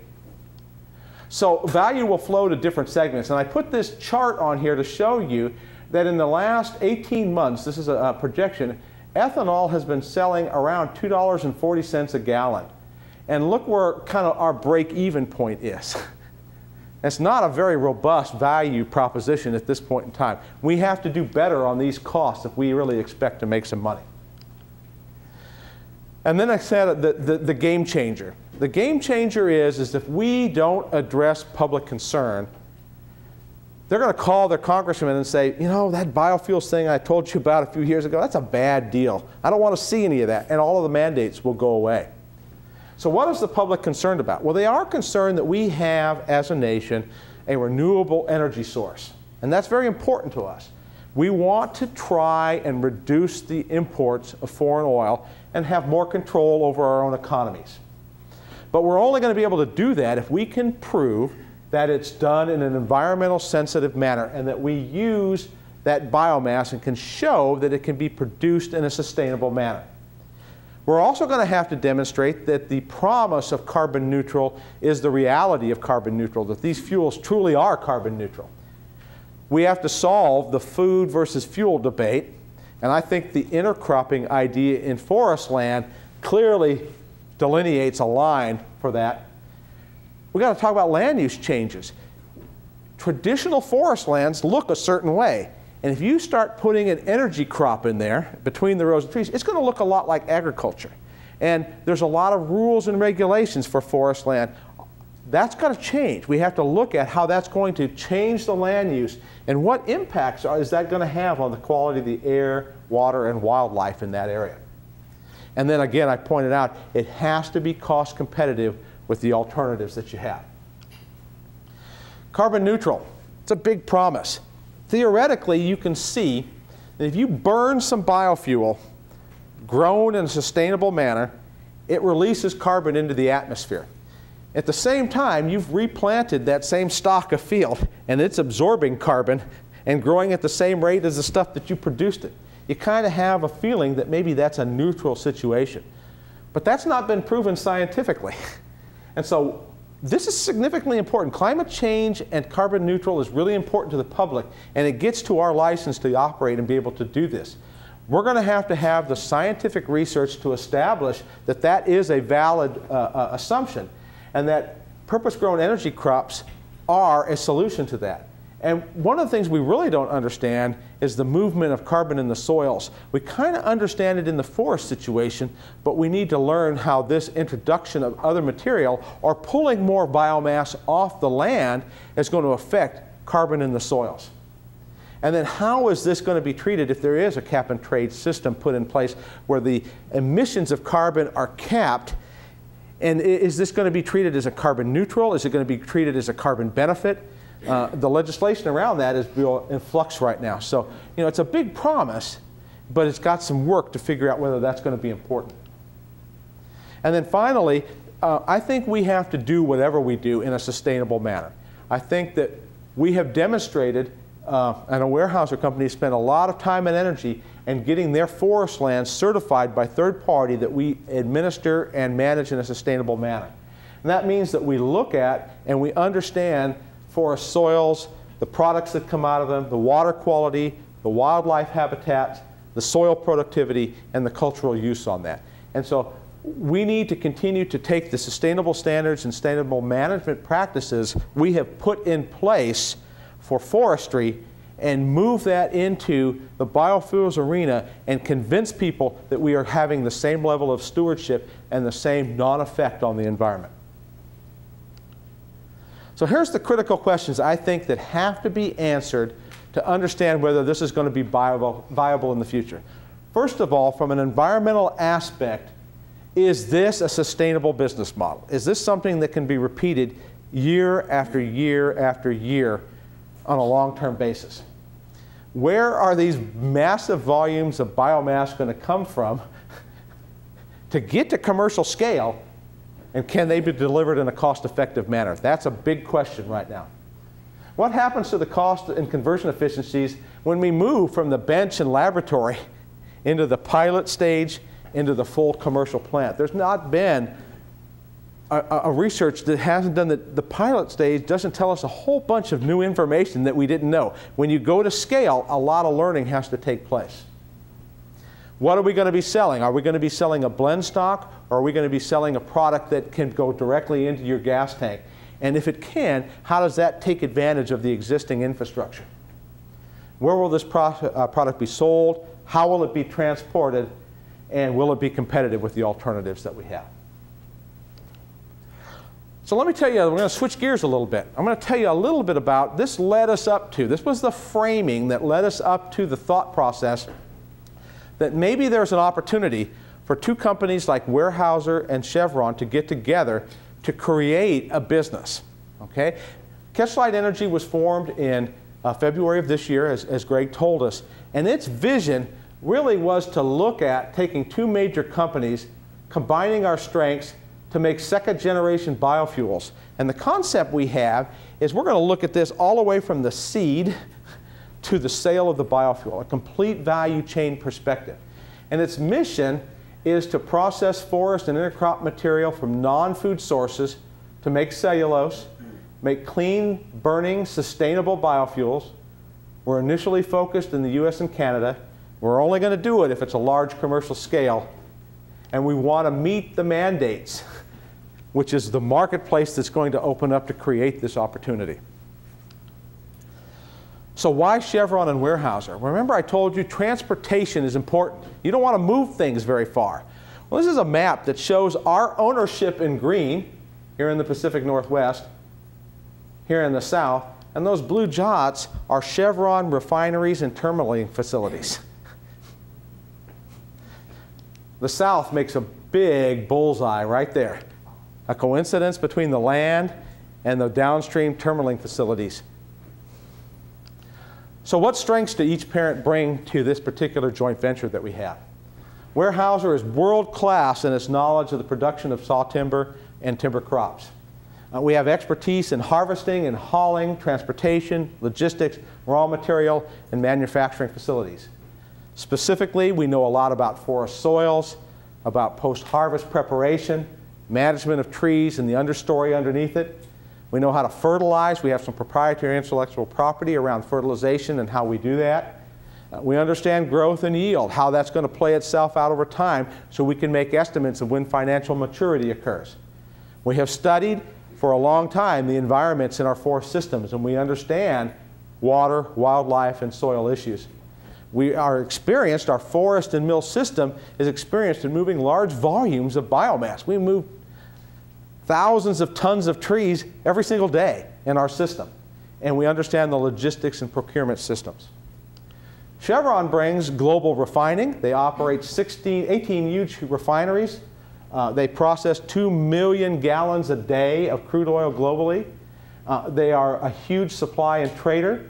So value will flow to different segments. And I put this chart on here to show you that in the last 18 months, this is a projection, ethanol has been selling around $2.40 a gallon. And look where kind of our break-even point is. It's not a very robust value proposition at this point in time. We have to do better on these costs if we really expect to make some money. And then I said the game changer. The game changer is if we don't address public concern, they're going to call their congressman and say, you know, that biofuels thing I told you about a few years ago, that's a bad deal. I don't want to see any of that. And all of the mandates will go away. So what is the public concerned about? Well, they are concerned that we have, as a nation, a renewable energy source. And that's very important to us. We want to try and reduce the imports of foreign oil and have more control over our own economies. But we're only going to be able to do that if we can prove that it's done in an environmental sensitive manner and that we use that biomass and can show that it can be produced in a sustainable manner. We're also going to have to demonstrate that the promise of carbon neutral is the reality of carbon neutral, that these fuels truly are carbon neutral. We have to solve the food versus fuel debate, and I think the intercropping idea in forest land clearly delineates a line for that. We've got to talk about land use changes. Traditional forest lands look a certain way. And if you start putting an energy crop in there between the rows of trees, it's going to look a lot like agriculture. And there's a lot of rules and regulations for forest land. That's got to change. We have to look at how that's going to change the land use and what impacts is that going to have on the quality of the air, water, and wildlife in that area. And then again, I pointed out, it has to be cost competitive with the alternatives that you have. Carbon neutral, it's a big promise. Theoretically, you can see that if you burn some biofuel grown in a sustainable manner, it releases carbon into the atmosphere. At the same time, you've replanted that same stock of field, and it's absorbing carbon and growing at the same rate as the stuff that you produced it. You kind of have a feeling that maybe that's a neutral situation. But that's not been proven scientifically. And so this is significantly important. Climate change and carbon neutral is really important to the public, and it gets to our license to operate and be able to do this. We're going to have the scientific research to establish that that is a valid assumption, and that purpose-grown energy crops are a solution to that. And one of the things we really don't understand is the movement of carbon in the soils. We kind of understand it in the forest situation, but we need to learn how this introduction of other material or pulling more biomass off the land is going to affect carbon in the soils. And then how is this going to be treated if there is a cap and trade system put in place where the emissions of carbon are capped? And is this going to be treated as a carbon neutral? Is it going to be treated as a carbon benefit? The legislation around that is in flux right now. So, you know, it's a big promise, but it's got some work to figure out whether that's going to be important. And then finally, I think we have to do whatever we do in a sustainable manner. I think that we have demonstrated, and a Weyerhaeuser company spent a lot of time and energy in getting their forest lands certified by third party that we administer and manage in a sustainable manner. And that means that we look at and we understand forest soils, the products that come out of them, the water quality, the wildlife habitats, the soil productivity, and the cultural use on that. And so we need to continue to take the sustainable standards and sustainable management practices we have put in place for forestry and move that into the biofuels arena and convince people that we are having the same level of stewardship and the same non-effect on the environment. So here's the critical questions I think that have to be answered to understand whether this is going to be viable in the future. First of all, from an environmental aspect, is this a sustainable business model? Is this something that can be repeated year after year after year on a long-term basis? Where are these massive volumes of biomass going to come from to get to commercial scale, and can they be delivered in a cost-effective manner? That's a big question right now. What happens to the cost and conversion efficiencies when we move from the bench and laboratory into the pilot stage, into the full commercial plant? There's not been a research that hasn't done the pilot stage doesn't tell us a whole bunch of new information that we didn't know. When you go to scale, a lot of learning has to take place. What are we going to be selling? Are we going to be selling a blend stock, or are we going to be selling a product that can go directly into your gas tank? And if it can, how does that take advantage of the existing infrastructure? Where will this product be sold? How will it be transported? And will it be competitive with the alternatives that we have? So let me tell you, we're going to switch gears a little bit. I'm going to tell you a little bit about this this was the framing that led us up to the thought process that maybe there's an opportunity for two companies like Weyerhaeuser and Chevron to get together to create a business. Okay? Catchlight Energy was formed in February of this year, as Greg told us, and its vision really was to look at taking two major companies, combining our strengths to make second-generation biofuels. And the concept we have is we're going to look at this all the way from the seed to the sale of the biofuel, a complete value chain perspective. And its mission is to process forest and intercrop material from non-food sources to make cellulose, make clean, burning, sustainable biofuels. We're initially focused in the US and Canada. We're only going to do it if it's a large commercial scale. And we want to meet the mandates, which is the marketplace that's going to open up to create this opportunity. So why Chevron and Weyerhaeuser? Remember I told you transportation is important. You don't want to move things very far. Well, this is a map that shows our ownership in green. here in the Pacific Northwest, here in the South, and those blue dots are Chevron refineries and terminaling facilities. The South makes a big bullseye right there. A coincidence between the land and the downstream terminaling facilities. So what strengths do each parent bring to this particular joint venture that we have? Weyerhaeuser is world-class in its knowledge of the production of saw timber and timber crops. We have expertise in harvesting and hauling, transportation, logistics, raw material, and manufacturing facilities. Specifically, we know a lot about forest soils, about post-harvest preparation, management of trees and the understory underneath it. We know how to fertilize. We have some proprietary intellectual property around fertilization and how we do that. We understand growth and yield, how that's going to play itself out over time so we can make estimates of when financial maturity occurs. We have studied for a long time the environments in our forest systems, and we understand water, wildlife, and soil issues. We are experienced, our forest and mill system is experienced in moving large volumes of biomass. We move thousands of tons of trees every single day in our system, and we understand the logistics and procurement systems. Chevron brings global refining. They operate 18 huge refineries. They process 2 million gallons a day of crude oil globally. They are a huge supply and trader.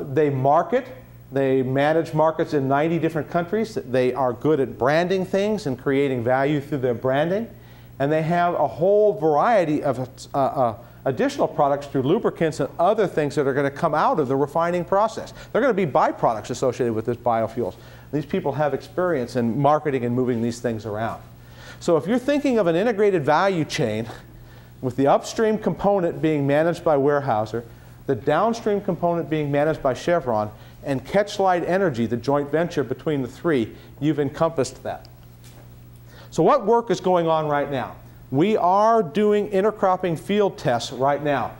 They market. They manage markets in 90 different countries. They are good at branding things and creating value through their branding. And they have a whole variety of additional products through lubricants and other things that are going to come out of the refining process. They're going to be byproducts associated with this biofuels. These people have experience in marketing and moving these things around. So if you're thinking of an integrated value chain with the upstream component being managed by Weyerhaeuser, the downstream component being managed by Chevron, and Catchlight Energy, the joint venture between the three, you've encompassed that. So what work is going on right now? We are doing intercropping field tests right now.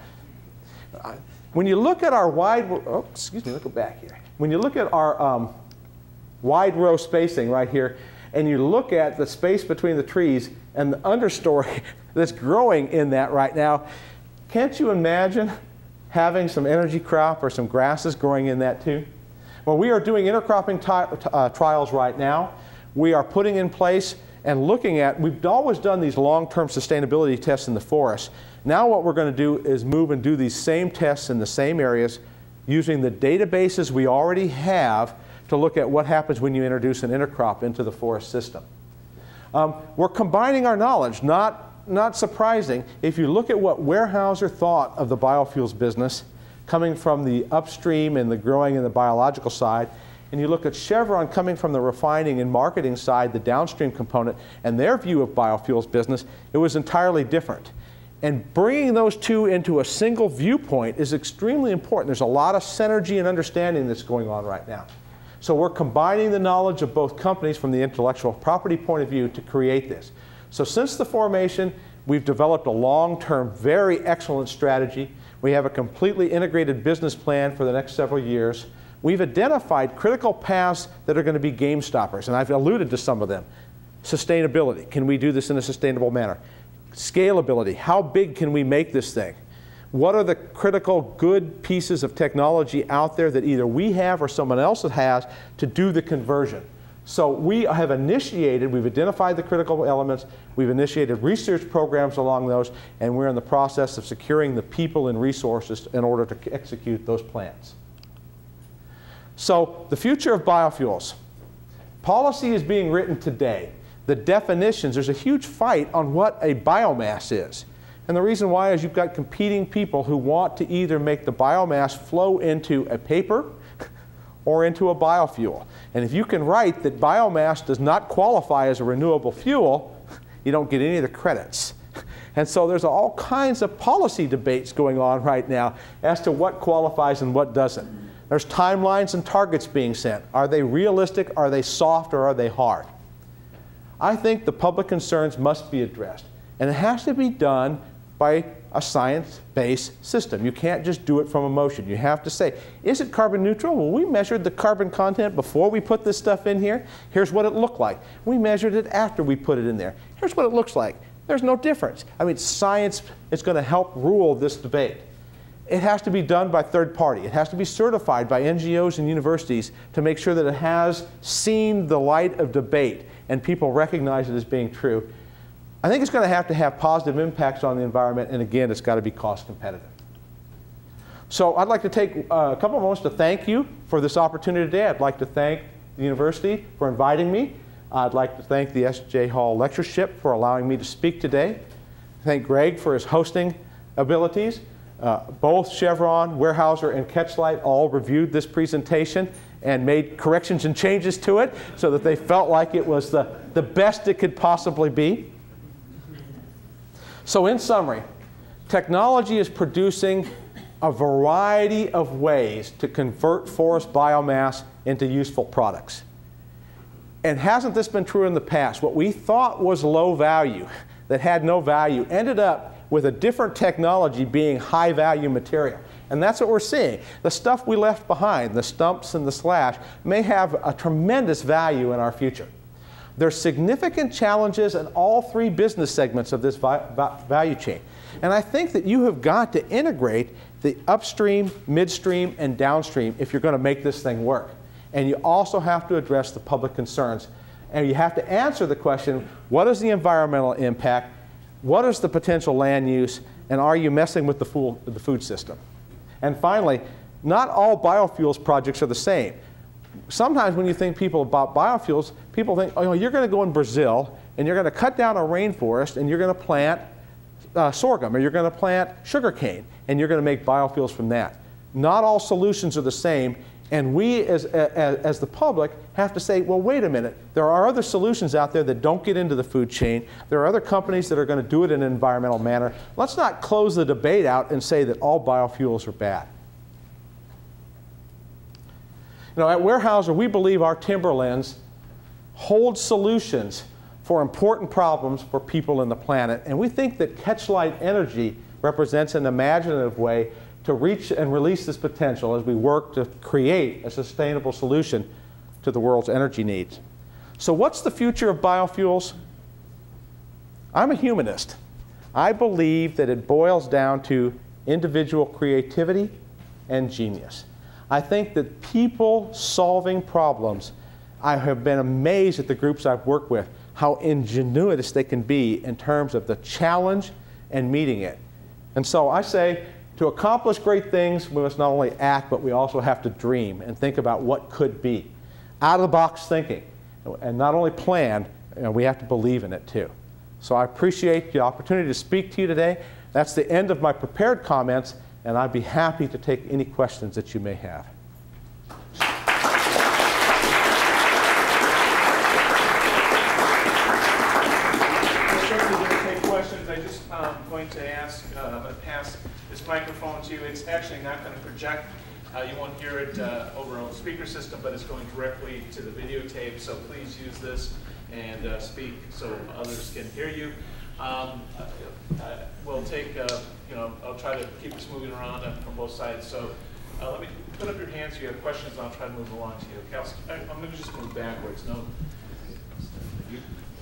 When you look at our wide row spacing right here, and you look at the space between the trees and the understory that's growing in that right now, can't you imagine having some energy crop or some grasses growing in that too? Well, we are doing intercropping trials right now. We are putting in place and looking at, we've always done these long-term sustainability tests in the forest. Now what we're going to do is move and do these same tests in the same areas using the databases we already have to look at what happens when you introduce an intercrop into the forest system. We're combining our knowledge, not surprising. If you look at what Weyerhaeuser thought of the biofuels business, coming from the upstream and the growing and the biological side, and you look at Chevron coming from the refining and marketing side, the downstream component, and their view of biofuels business, it was entirely different. And bringing those two into a single viewpoint is extremely important. There's a lot of synergy and understanding that's going on right now. So we're combining the knowledge of both companies from the intellectual property point of view to create this. So since the formation, we've developed a long-term, very excellent strategy. We have a completely integrated business plan for the next several years. We've identified critical paths that are going to be game stoppers, and I've alluded to some of them. Sustainability. Can we do this in a sustainable manner? Scalability. How big can we make this thing? What are the critical good pieces of technology out there that either we have or someone else has to do the conversion? So we have initiated, we've identified the critical elements, we've initiated research programs along those, and we're in the process of securing the people and resources in order to execute those plans. So the future of biofuels. Policy is being written today. The definitions, there's a huge fight on what a biomass is. And the reason why is you've got competing people who want to either make the biomass flow into a paper or into a biofuel. And if you can write that biomass does not qualify as a renewable fuel, you don't get any of the credits. And so there's all kinds of policy debates going on right now as to what qualifies and what doesn't. There's timelines and targets being set. Are they realistic, are they soft, or are they hard? I think the public concerns must be addressed. And it has to be done by a science-based system. You can't just do it from emotion. You have to say, is it carbon neutral? Well, we measured the carbon content before we put this stuff in here. Here's what it looked like. We measured it after we put it in there. Here's what it looks like. There's no difference. I mean, science is going to help rule this debate. It has to be done by third party. It has to be certified by NGOs and universities to make sure that it has seen the light of debate and people recognize it as being true. I think it's going to have positive impacts on the environment, and again, it's got to be cost competitive. So I'd like to take a couple of moments to thank you for this opportunity today. I'd like to thank the university for inviting me. I'd like to thank the S.J. Hall Lectureship for allowing me to speak today. Thank Greg for his hosting abilities. Both Chevron, Weyerhaeuser, and Catchlight all reviewed this presentation and made corrections and changes to it so that they felt like it was the best it could possibly be. So in summary, technology is producing a variety of ways to convert forest biomass into useful products. And hasn't this been true in the past? What we thought was low value, that had no value, ended up with a different technology being high value material. And that's what we're seeing. The stuff we left behind, the stumps and the slash, may have a tremendous value in our future. There's significant challenges in all three business segments of this value chain. And I think that you have got to integrate the upstream, midstream, and downstream if you're going to make this thing work. And you also have to address the public concerns. And you have to answer the question, what is the environmental impact? What is the potential land use? And are you messing with the food system? And finally, not all biofuels projects are the same. Sometimes when you think people about biofuels, people think, oh, you're going to go in Brazil and you're going to cut down a rainforest and you're going to plant sorghum, or you're going to plant sugarcane, and you're going to make biofuels from that. Not all solutions are the same, and we as the public have to say, well, wait a minute, there are other solutions out there that don't get into the food chain. There are other companies that are going to do it in an environmental manner. Let's not close the debate out and say that all biofuels are bad. You know, at Weyerhaeuser, we believe our timberlands hold solutions for important problems for people and the planet. And we think that Catchlight Energy represents an imaginative way to reach and release this potential as we work to create a sustainable solution to the world's energy needs. So what's the future of biofuels? I'm a humanist. I believe that it boils down to individual creativity and genius. I think that people solving problems, I have been amazed at the groups I've worked with, how ingenious they can be in terms of the challenge and meeting it. And so I say, to accomplish great things, we must not only act, but we also have to dream and think about what could be. Out-of-the-box thinking. And not only plan, we have to believe in it too. So I appreciate the opportunity to speak to you today. That's the end of my prepared comments, and I'd be happy to take any questions that you may have. Going to ask, I'm going to pass this microphone to you. It's actually not going to project. You won't hear it over a speaker system, but it's going directly to the videotape. So please use this and speak so others can hear you. We'll take, I'll try to keep this moving around from both sides. So let me put up your hands if you have questions, and I'll try to move along to you. I'm going to just move backwards. No.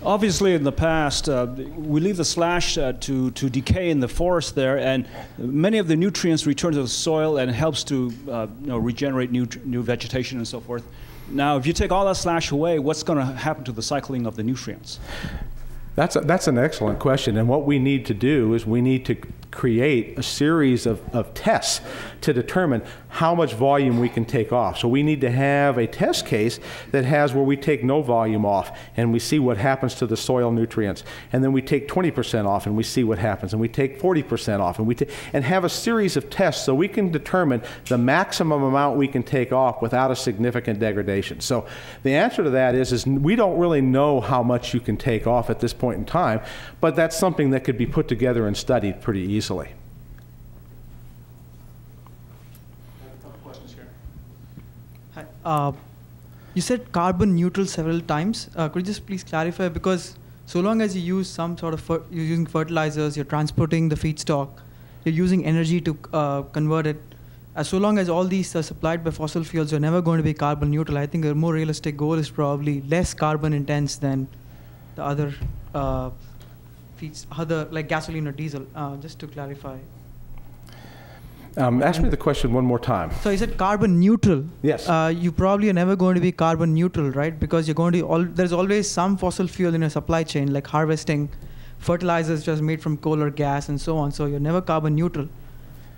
Obviously, in the past, we leave the slash to decay in the forest there, and many of the nutrients return to the soil and helps to regenerate new vegetation and so forth. Now, if you take all that slash away, what's going to happen to the cycling of the nutrients? That's an excellent question, and what we need to do is we need to create a series of tests to determine how much volume we can take off. So we need to have a test case that has where we take no volume off and we see what happens to the soil nutrients. And then we take 20% off and we see what happens. And we take 40% off and have a series of tests so we can determine the maximum amount we can take off without a significant degradation. So the answer to that is we don't really know how much you can take off at this point in time, but that's something that could be put together and studied pretty easily. Hi. You said carbon neutral several times. Could you just please clarify? Because so long as you use some sort of, you're using fertilizers, you're transporting the feedstock, you're using energy to convert it. So long as all these are supplied by fossil fuels, you're never going to be carbon neutral. I think a more realistic goal is probably less carbon intense than the other other like gasoline or diesel? Just to clarify. Ask me the question one more time. So you said carbon neutral. Yes. You probably are never going to be carbon neutral, right? Because you're going to there's always some fossil fuel in your supply chain, like harvesting fertilizers just made from coal or gas and so on. So you're never carbon neutral.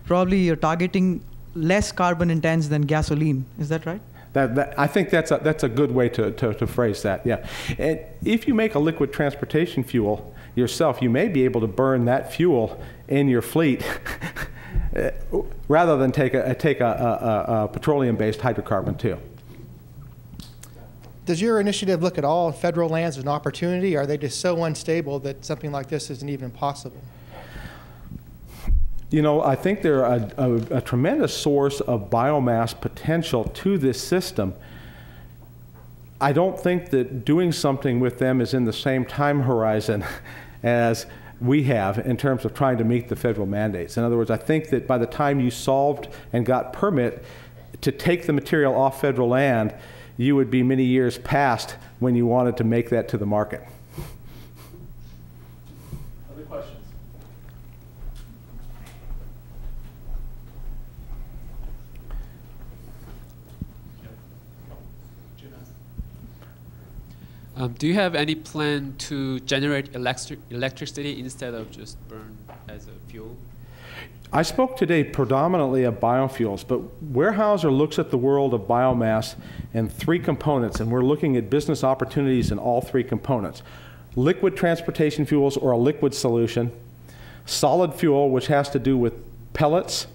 Probably you're targeting less carbon intense than gasoline. Is that right? I think that's a good way to phrase that, yeah. And if you make a liquid transportation fuel yourself, you may be able to burn that fuel in your fleet rather than take a petroleum-based hydrocarbon too. Does your initiative look at all federal lands as an opportunity, or are they just so unstable that something like this isn't even possible? You know, I think they're a tremendous source of biomass potential to this system. I don't think that doing something with them is in the same time horizon as we have in terms of trying to meet the federal mandates. In other words, I think that by the time you solved and got permit to take the material off federal land, you would be many years past when you wanted to make that to the market. Other questions? Do you have any plan to generate electricity instead of just burn as a fuel? I spoke today predominantly of biofuels, but Weyerhaeuser looks at the world of biomass in three components, and we're looking at business opportunities in all three components. Liquid transportation fuels, or a liquid solution, solid fuel, which has to do with pellets,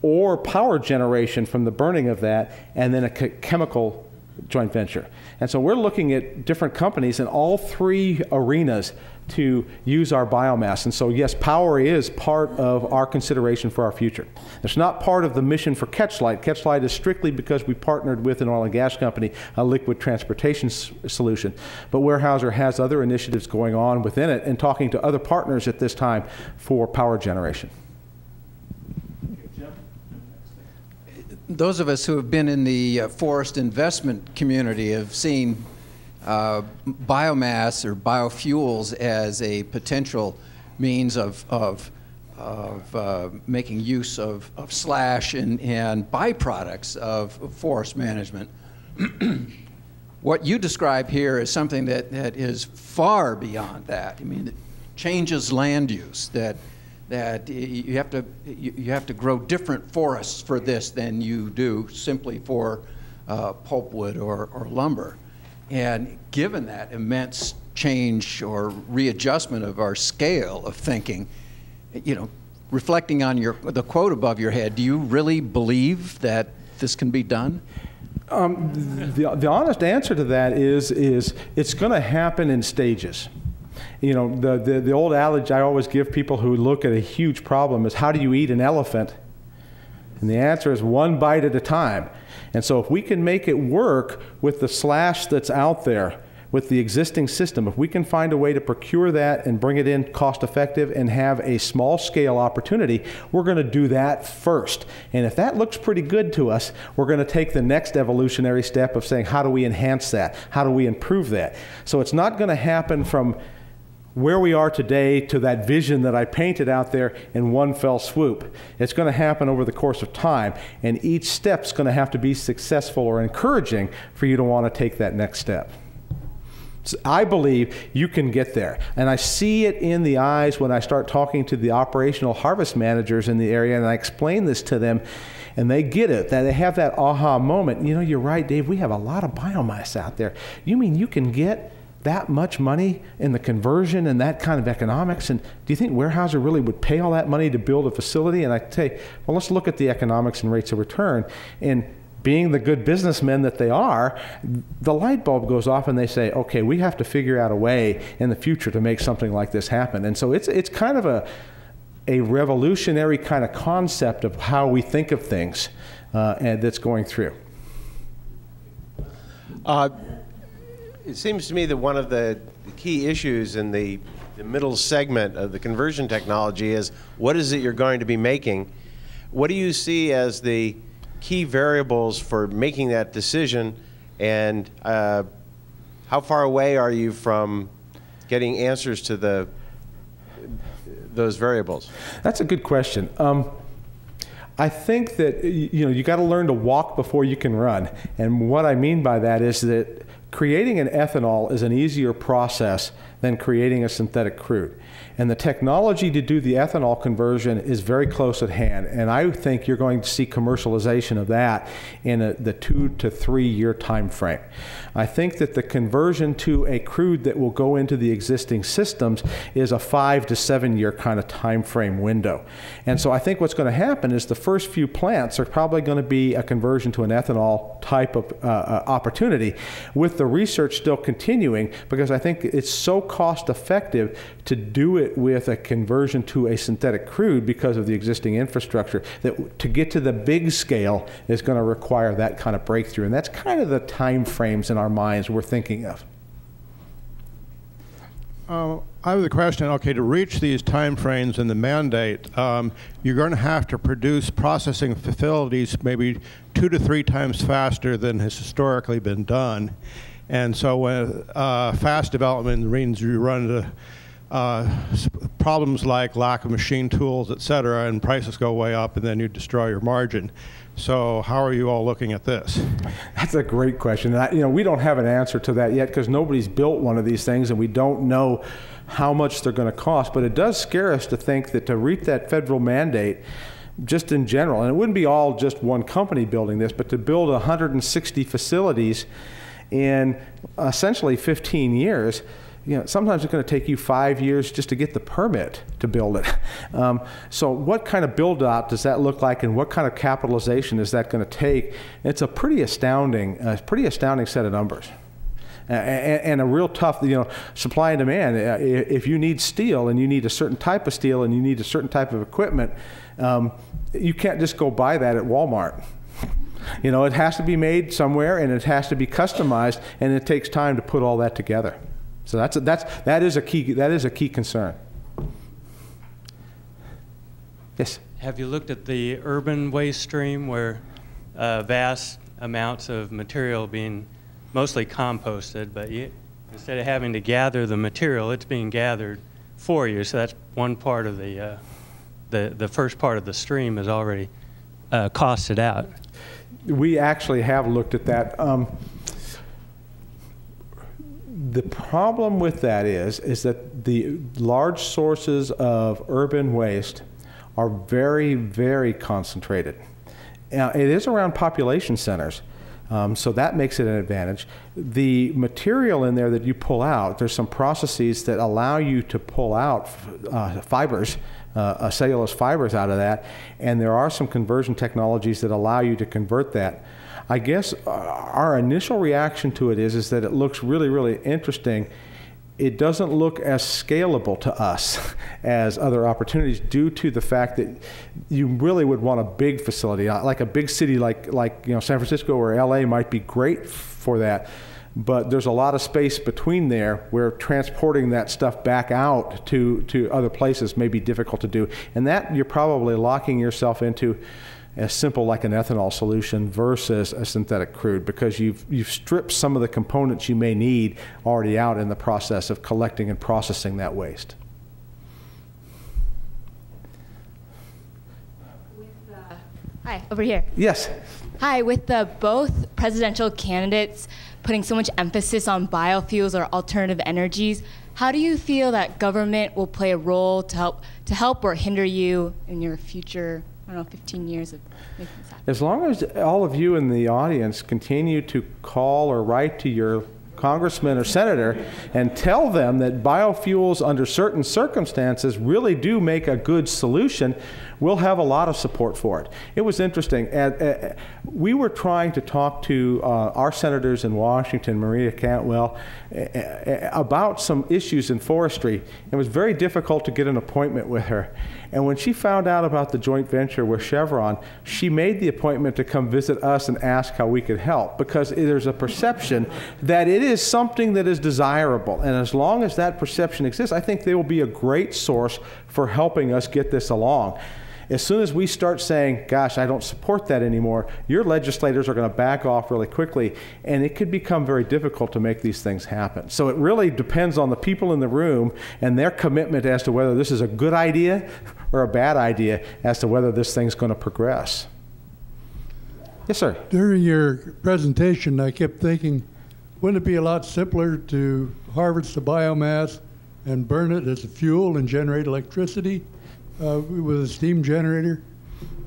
or power generation from the burning of that, and then a chemical joint venture. And so we're looking at different companies in all three arenas to use our biomass. And so yes, power is part of our consideration for our future. It's not part of the mission for Catchlight. Catchlight is strictly because we partnered with an oil and gas company, a liquid transportation solution. But Weyerhaeuser has other initiatives going on within it and talking to other partners at this time for power generation. Those of us who have been in the forest investment community have seen biomass or biofuels as a potential means of making use of slash and byproducts of forest management. What you describe here is something that is far beyond that. I mean, it changes land use, that you have to grow different forests for this than you do simply for pulpwood or lumber. And given that immense change or readjustment of our scale of thinking, you know, reflecting on the quote above your head, do you really believe that this can be done? The honest answer to that is it's going to happen in stages. You know, the old adage I always give people who look at a huge problem is, how do you eat an elephant? And the answer is one bite at a time. And so if we can make it work with the slash that's out there, with the existing system, if we can find a way to procure that and bring it in cost effective and have a small scale opportunity, we're going to do that first. And if that looks pretty good to us, we're going to take the next evolutionary step of saying, how do we enhance that? How do we improve that? So it's not going to happen from where we are today to that vision that I painted out there in one fell swoop. It's going to happen over the course of time, and each step's going to have to be successful or encouraging for you to want to take that next step. So I believe you can get there, and I see it in the eyes when I start talking to the operational harvest managers in the area, and I explain this to them, and they get it, that they have that aha moment. You know, you're right, Dave, we have a lot of biomass out there. You mean you can get that much money in the conversion and that kind of economics? And do you think Weyerhaeuser really would pay all that money to build a facility? And I say, well, let's look at the economics and rates of return. And being the good businessmen that they are, the light bulb goes off and they say, okay, we have to figure out a way in the future to make something like this happen. And so it's kind of a revolutionary kind of concept of how we think of things and that's going through. It seems to me that one of the key issues in the middle segment of the conversion technology is, what is it you're going to be making? What do you see as the key variables for making that decision, and how far away are you from getting answers to those variables? That's a good question. I think that you got to learn to walk before you can run. And what I mean by that is that creating an ethanol is an easier process than creating a synthetic crude. And the technology to do the ethanol conversion is very close at hand. And I think you're going to see commercialization of that in the 2 to 3 year time frame. I think that the conversion to a crude that will go into the existing systems is a 5 to 7 year kind of time frame window. And so I think what's going to happen is the first few plants are probably going to be a conversion to an ethanol type of opportunity, with the research still continuing, because I think it's so cost effective to do it with a conversion to a synthetic crude because of the existing infrastructure, that to get to the big scale is going to require that kind of breakthrough. And that's kind of the time frames in our minds we're thinking of. I have the question, okay, to reach these time frames in the mandate, you're going to have to produce processing facilities maybe 2 to 3 times faster than has historically been done. And so when fast development means you run into problems like lack of machine tools, et cetera, and prices go way up, and then you destroy your margin. So how are you all looking at this? That's a great question. And we don't have an answer to that yet, because nobody's built one of these things, and we don't know how much they're going to cost. But it does scare us to think that to reach that federal mandate, just in general, and it wouldn't be all just one company building this, but to build 160 facilities in essentially 15 years, sometimes it's going to take you 5 years just to get the permit to build it. So what kind of build out does that look like, and what kind of capitalization is that going to take? It's a pretty astounding set of numbers. And a real tough, supply and demand. If you need steel, and you need a certain type of steel, and you need a certain type of equipment, you can't just go buy that at Walmart. It has to be made somewhere, and it has to be customized, and it takes time to put all that together. So that is a key concern. Yes. Have you looked at the urban waste stream, where vast amounts of material being mostly composted, but instead of having to gather the material, it's being gathered for you? So that's one part of the first part of the stream is already costed out. We actually have looked at that. The problem with that is that the large sources of urban waste are very, very concentrated. Now, it is around population centers, so that makes it an advantage. The material in there that you pull out, there's some processes that allow you to pull out fibers, cellulose fibers out of that, and there are some conversion technologies that allow you to convert that. I guess our initial reaction to it is that it looks really, really interesting. It doesn't look as scalable to us as other opportunities, due to the fact that you really would want a big facility, like a big city like San Francisco or LA might be great for that. But there's a lot of space between there where transporting that stuff back out to other places may be difficult to do. And that you're probably locking yourself into as simple like an ethanol solution versus a synthetic crude, because you've stripped some of the components you may need already out in the process of collecting and processing that waste. Hi, over here. Yes. Hi, with both presidential candidates putting so much emphasis on biofuels or alternative energies, how do you feel that government will play a role to help or hinder you in your future, 15 years of making this happen? As long as all of you in the audience continue to call or write to your congressman or senator and tell them that biofuels under certain circumstances really do make a good solution, we'll have a lot of support for it. It was interesting. We were trying to talk to our senators in Washington, Maria Cantwell, about some issues in forestry. It was very difficult to get an appointment with her. And when she found out about the joint venture with Chevron, she made the appointment to come visit us and ask how we could help, because there's a perception that it is something that is desirable. And as long as that perception exists, I think they will be a great source for helping us get this along. As soon as we start saying, gosh, I don't support that anymore, your legislators are going to back off really quickly, and it could become very difficult to make these things happen. So it really depends on the people in the room and their commitment as to whether this is a good idea or a bad idea as to whether this thing's going to progress. Yes, sir. During your presentation, I kept thinking, wouldn't it be a lot simpler to harvest the biomass and burn it as a fuel and generate electricity with a steam generator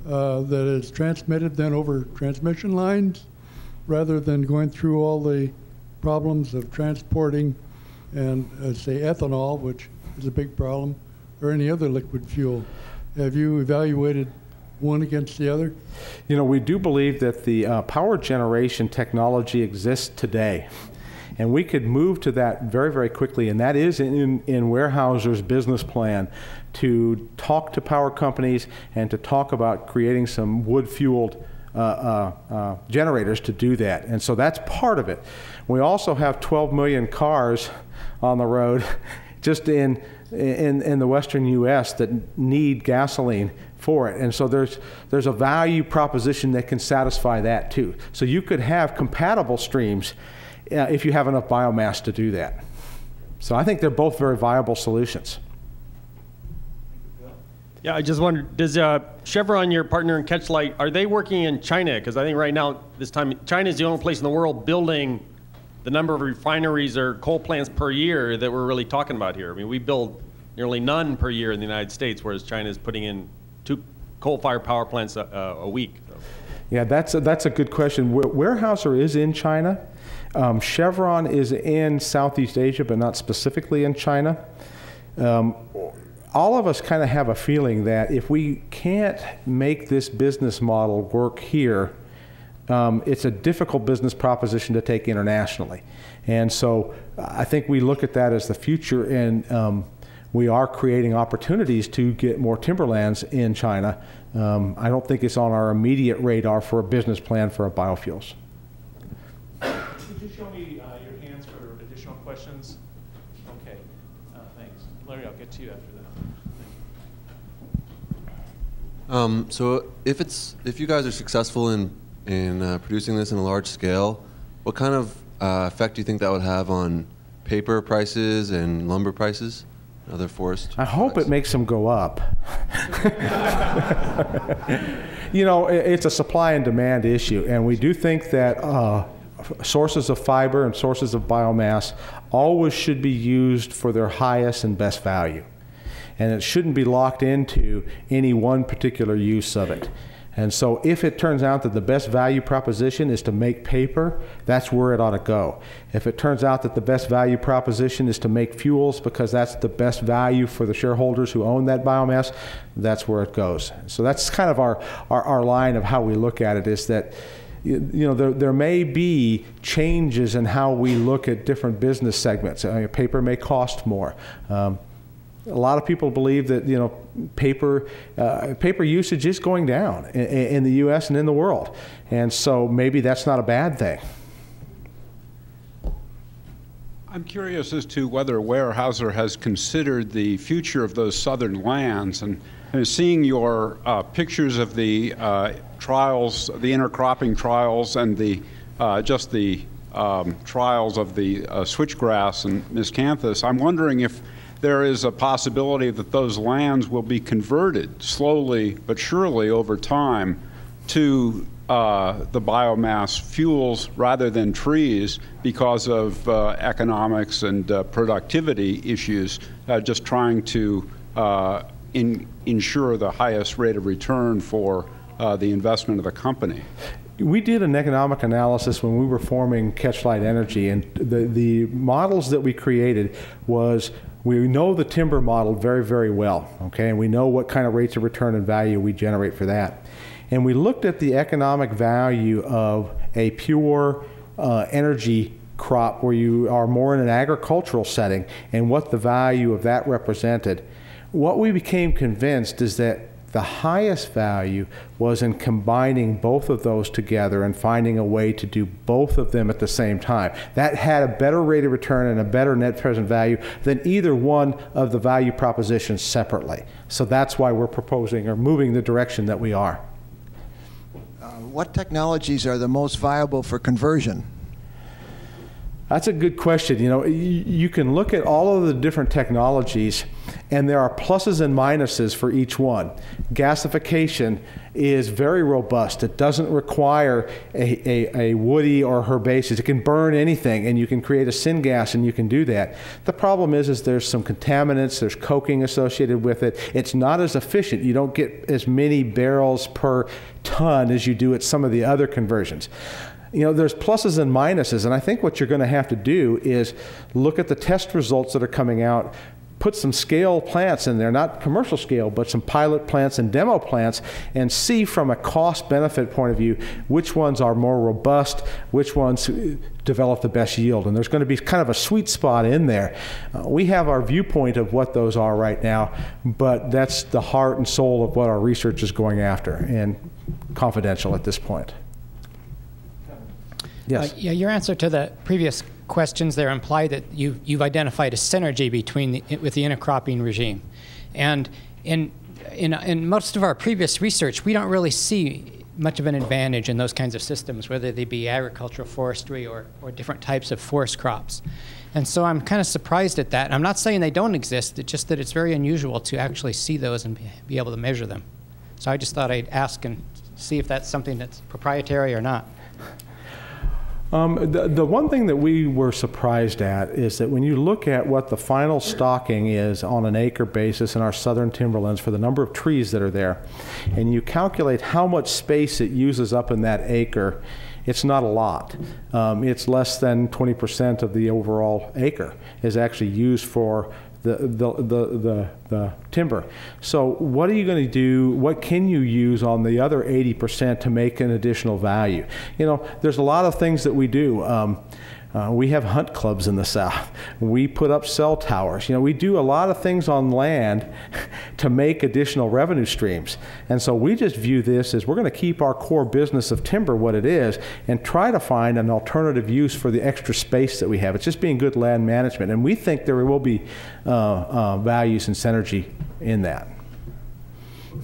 that is transmitted then over transmission lines, rather than going through all the problems of transporting and, say, ethanol, which is a big problem, or any other liquid fuel? Have you evaluated one against the other? You know, we do believe that the power generation technology exists today. And we could move to that very, very quickly, and that is in Weyerhaeuser's business plan, to talk to power companies and to talk about creating some wood-fueled generators to do that. And so that's part of it. We also have 12 million cars on the road just in the western U.S. that need gasoline for it. And so there's a value proposition that can satisfy that too. So you could have compatible streams if you have enough biomass to do that. So I think they're both very viable solutions. Yeah, I just wondered, does Chevron, your partner in Catchlight, are they working in China? Because I think right now, this time, China is the only place in the world building the number of refineries or coal plants per year that we're really talking about here. I mean, we build nearly none per year in the United States, whereas China is putting in 2 coal-fired power plants a week. So. Yeah, that's a good question. Weyerhaeuser is in China. Chevron is in Southeast Asia, but not specifically in China. All of us kind of have a feeling that if we can't make this business model work here, it's a difficult business proposition to take internationally. And so I think we look at that as the future, and we are creating opportunities to get more timberlands in China. I don't think it's on our immediate radar for a business plan for biofuels. Could you show me your hands for additional questions? Okay, thanks. Larry, I'll get to you after that. So if you guys are successful in producing this in a large scale, what kind of effect do you think that would have on paper prices and lumber prices, and other forest I hope it makes them go up. You know, it's a supply and demand issue, and we do think that sources of fiber and sources of biomass always should be used for their highest and best value. And it shouldn't be locked into any one particular use of it. And so if it turns out that the best value proposition is to make paper, that's where it ought to go. If it turns out that the best value proposition is to make fuels because that's the best value for the shareholders who own that biomass, that's where it goes. So that's kind of our line of how we look at it, is that there may be changes in how we look at different business segments. Paper may cost more. A lot of people believe that paper usage is going down in the U.S. and in the world, and so maybe that's not a bad thing. I'm curious as to whether Weyerhaeuser has considered the future of those southern lands, and seeing your pictures of the trials, the intercropping trials, and the trials of the switchgrass and miscanthus. I'm wondering if there is a possibility that those lands will be converted slowly but surely over time to the biomass fuels rather than trees because of economics and productivity issues, just trying to ensure the highest rate of return for the investment of the company. We did an economic analysis when we were forming Catchlight Energy, and the models that we created was, we know the timber model very, very well, okay, and we know what kind of rates of return and value we generate for that. And we looked at the economic value of a pure energy crop where you are more in an agricultural setting and what the value of that represented. What we became convinced is that The highest value was in combining both of those together and finding a way to do both of them at the same time. That had a better rate of return and a better net present value than either one of the value propositions separately. So that's why we're proposing or moving the direction that we are. What technologies are the most viable for conversion? That's a good question. You know, you can look at all of the different technologies, and there are pluses and minuses for each one. Gasification is very robust. It doesn't require a woody or herbaceous. It can burn anything, and you can create a syngas, and you can do that. The problem is there's some contaminants, there's coking associated with it. It's not as efficient. You don't get as many barrels per ton as you do at some of the other conversions. You know, there's pluses and minuses, and I think what you're going to have to do is look at the test results that are coming out, put some scale plants in there, not commercial scale, but some pilot plants and demo plants, and see from a cost-benefit point of view which ones are more robust, which ones develop the best yield. And there's going to be kind of a sweet spot in there. We have our viewpoint of what those are right now, but that's the heart and soul of what our research is going after, and confidential at this point. Yes. Yeah, your answer to the previous questions there implied that you've identified a synergy between with the intercropping regime. And in most of our previous research, we don't really see much of an advantage in those kinds of systems, whether they be agricultural forestry or different types of forest crops. And so I'm kind of surprised at that. I'm not saying they don't exist, it's just that it's very unusual to actually see those and be able to measure them. So I just thought I'd ask and see if that's something that's proprietary or not. The one thing that we were surprised at is that when you look at what the final stocking is on an acre basis in our southern timberlands for the number of trees that are there, and you calculate how much space it uses up in that acre, it's not a lot. It's less than 20% of the overall acre is actually used for the timber. So what are you going to do? What can you use on the other 80% to make an additional value? You know, there's a lot of things that we do. We have hunt clubs in the South. We put up cell towers. You know, we do a lot of things on land to make additional revenue streams. And so we just view this as we're going to keep our core business of timber what it is and try to find an alternative use for the extra space that we have. It's just being good land management. And we think there will be values and synergy in that.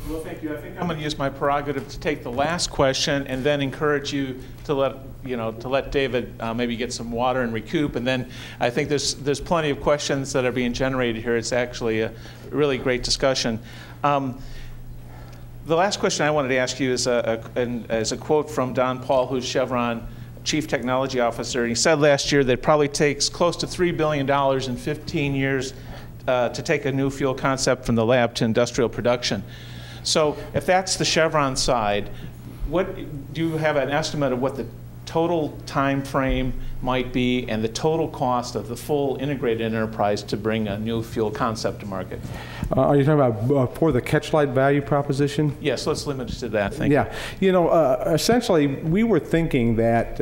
Well, thank you. I think I'm going to use my prerogative to take the last question and then encourage you to let David maybe get some water and recoup. And then I think there's plenty of questions that are being generated here. It's actually a really great discussion. The last question I wanted to ask you is a quote from Don Paul, who's Chevron Chief Technology Officer. And he said last year that it probably takes close to $3 billion in 15 years to take a new fuel concept from the lab to industrial production. So if that's the Chevron side, what do you have an estimate of what the total time frame might be and the total cost of the full integrated enterprise to bring a new fuel concept to market? Are you talking about for the Catchlight value proposition? Yes, let's limit it to that. Thank you. Yeah, you know, essentially we were thinking that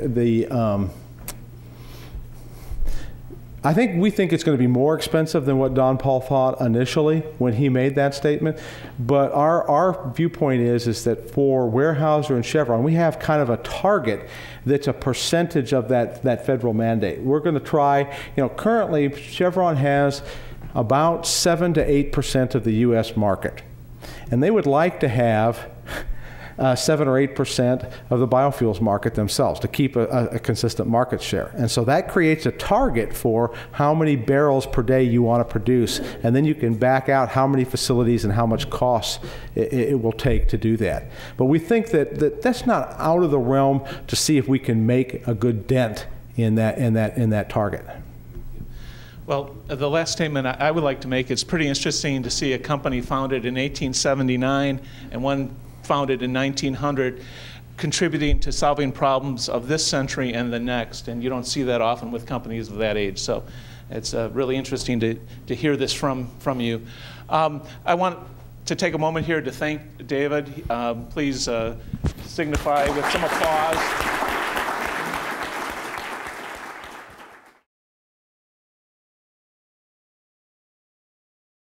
we think it's going to be more expensive than what Don Paul thought initially when he made that statement. But our viewpoint is that for Weyerhaeuser and Chevron, we have kind of a target that's a percentage of that federal mandate. We're going to try, you know, currently Chevron has about 7 to 8% of the U.S. market. And they would like to have 7 or 8% of the biofuels market themselves to keep a consistent market share. And so that creates a target for how many barrels per day you want to produce, and then you can back out how many facilities and how much cost it will take to do that. But we think that's not out of the realm to see if we can make a good dent in that target. Well, the last statement I would like to make, it's pretty interesting to see a company founded in 1879 and one founded in 1900, contributing to solving problems of this century and the next. And you don't see that often with companies of that age. So it's really interesting to hear this from you. I want to take a moment here to thank David. Please signify with some applause.